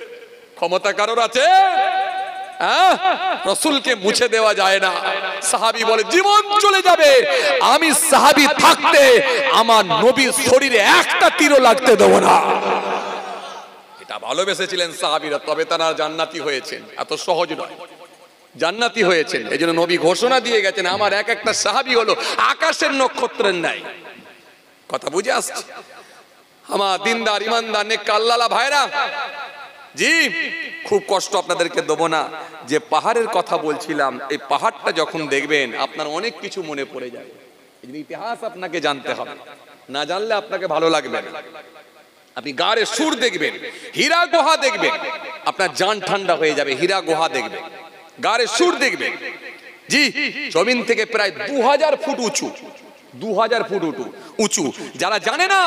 ক্ষমতা কারোর আছে? রাসূলকে মুছে দেওয়া যায় না। সাহাবী বলে জীবন চলে যাবে, আমি সাহাবী থাকতে আমার নবীর শরীরে একটা তীরও লাগতে দেব না। এটা ভালোবেসেছিলেন সাহাবীরা, তবে তারা জান্নাতি হয়েছেন। এত সহজ নয়, জান্নাতি হয়েছেন। এই জন্য নবী ঘোষণা দিয়ে গেছেন, আমার এক একটা সাহাবী হলো আকাশের নক্ষত্রের ন্যায়। কথা বুঝে আসছে? আমার দিনদার, ইমানদার, নেক আল্লাহওয়ালা ভাইরা, জি খুব কষ্ট আপনাদেরকে দেবো না। যে পাহাড়ের কথা বলছিলাম, এই পাহাড়টা যখন দেখবেন আপনার অনেক কিছু মনে পড়ে যাবে। ইতিহাস আপনাকে জানতে হবে, না জানলে আপনাকে ভালো লাগবে না। আপনি গারে সুর দেখবেন, হীরা গুহা দেখবেন, আপনার জান ঠান্ডা হয়ে যাবে। হীরা গুহা দেখবেন, গারে সুর দেখবেন। জি জমিন থেকে প্রায় 2000 ফুট উঁচু, 2000 ফুট উঁচু। যারা জানে না,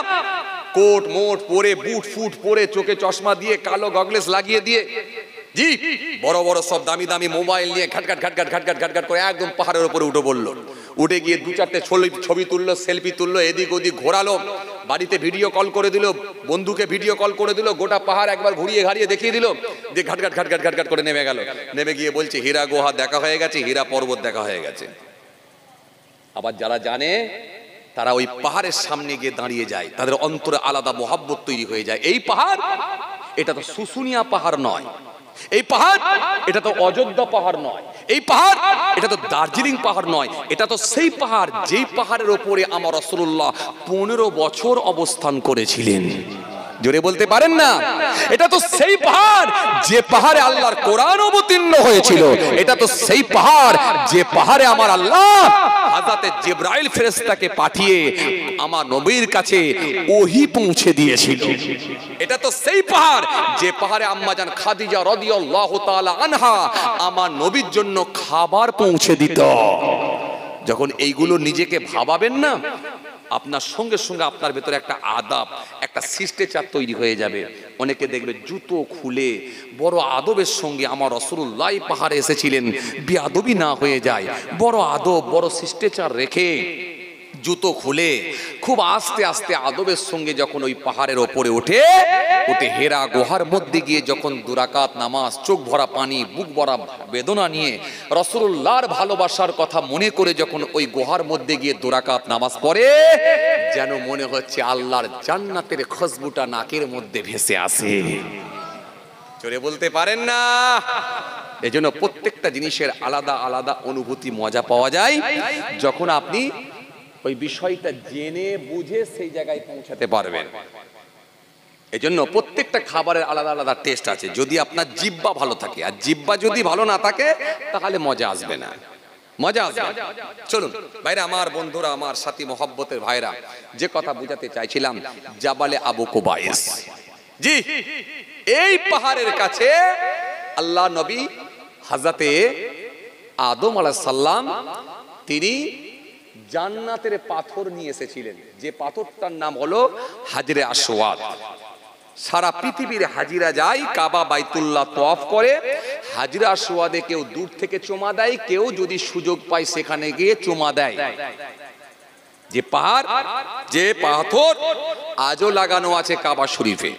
কোট মোট পরে, বুট ফুট পরে, চোখে চশমা দিয়ে, কালো গগলেস লাগিয়ে দিয়ে, জি বড় বড় সব দামি দামি মোবাইল নিয়ে ঘাটঘাট ঘাটঘাট ঘাটঘাট ঘাটঘাট করে একদম পাহাড়ের উপরে উঠে বললো। উঠে গিয়ে 2-4টে ছবি তুললো, সেলফি তুললো, এদিক ওদিক ঘোরালো, বাড়িতে ভিডিও কল করে দিল, বন্ধুকে ভিডিও কল করে দিল, গোটা পাহাড় একবার ঘুরিয়ে ঘাড়িয়ে দেখিয়ে দিল, যে ঘাটঘাট ঘাটঘাট ঘাটঘাট করে নেমে গেল। নেমে গিয়ে বলছে হীরা গুহা দেখা হয়ে গেছে, হীরা পর্বত দেখা হয়ে গেছে। আবার যারা জানে তারা ওই পাহাড়ের সামনে গিয়ে দাঁড়িয়ে যায়, তাদের অন্তরে আলাদা মোহাব্বত তৈরি হয়ে যায়। এই পাহাড় এটা তো শুশুনিয়া পাহাড় নয়, এই পাহাড় এটা তো অযোধ্যা পাহাড় নয়, এই পাহাড় এটা তো দার্জিলিং পাহাড় নয়, এটা তো সেই পাহাড় যেই পাহাড়ের ওপরে আমার রাসূলুল্লাহ 15 বছর অবস্থান করেছিলেন। জোরে বলতে পারেন না? এটা তো সেই পাহাড় যে পাহাড়ে আল্লাহর কোরআন অবতীর্ণ হয়েছিল, এটা তো সেই পাহাড় যে পাহাড়ে আমার আল্লাহ হযরত জিবরাইল ফেরেশতাকে পাঠিয়ে আমার নবীর কাছে ওহী পৌঁছে দিয়েছিল। এটা তো সেই পাহাড় যে পাহাড়ে আম্মা জান খাদিজা রাদিয়াল্লাহু তাআলা আনহা আমার নবীর জন্য খাবার পৌঁছে দিত। যখন এইগুলো নিজেকে ভাবাবেন না, আপনার সঙ্গে সঙ্গে আপনার ভেতরে একটা আদব, একটা শিষ্টাচার তৈরি হয়ে যাবে। অনেকে দেখবে জুতো খুলে বড় আদবের সঙ্গে আমার রাসূলুল্লাহ পাহাড়ে এসেছিলেন, বেয়াদবি না হয়ে যায়, বড় আদব বড় শিষ্টাচার রেখে জুতো খুলে খুব আস্তে আস্তে আদবের সঙ্গে যখন ওই পাহাড়ের ওপরে ওঠে হেরা গুহার মধ্যে গিয়ে যখন 2 রাকাত নামাজ, চোখ ভরা পানি, বুক ভরা বেদনা নিয়ে রাসূলুল্লাহর ভালোবাসার কথা মনে করে যখন ওই গুহার মধ্যে গিয়ে 2 রাকাত নামাজ পড়ে, যেন মনে হচ্ছে আল্লাহর জান্নাতের খুশবুটা নাকের মধ্যে ভেসে আসে। জোরে বলতে পারেন না? এজন্য প্রত্যেকটা জিনিসের আলাদা আলাদা অনুভূতি, মজা পাওয়া যায় যখন আপনি ওই বিষয়টা জেনে বুঝে সেই জায়গায় পৌঁছাতে পারবেন। এজন্য প্রত্যেকটা খাবারের আলাদা আলাদা টেস্ট আছে। যদি আপনার জিহ্বা ভালো থাকে, আর জিহ্বা যদি ভালো না থাকে তাহলে মজা আসবে না, মজা আসবে। চলুন ভাইরা আমার, বন্ধুরা আমার, সাথী মহব্বতের ভাইরা, যে কথা বুঝাতে চাইছিলাম, জাবালে আবু কুবাইস, জি এই পাহাড়ের কাছে আল্লাহ নবী হযরতে আদম আলাইহিস সালাম তিনি জান্নাতের পাথর নিয়ে এসেছিলেন, যে পাথরটার নাম হলো হাজরে আসওয়াদ। সারা পৃথিবীর হাজিরা যায়, কাবা বাইতুল্লাহ তওয়াফ করে, হাজরে আসওয়াদে কেউ দূর থেকে চুমা দেয়, কেউ যদি সুযোগ পায় সেখানে গিয়ে চুমা দেয়। যে পাহাড়, যে পাথর আজও লাগানো আছে কাবা শরীফে।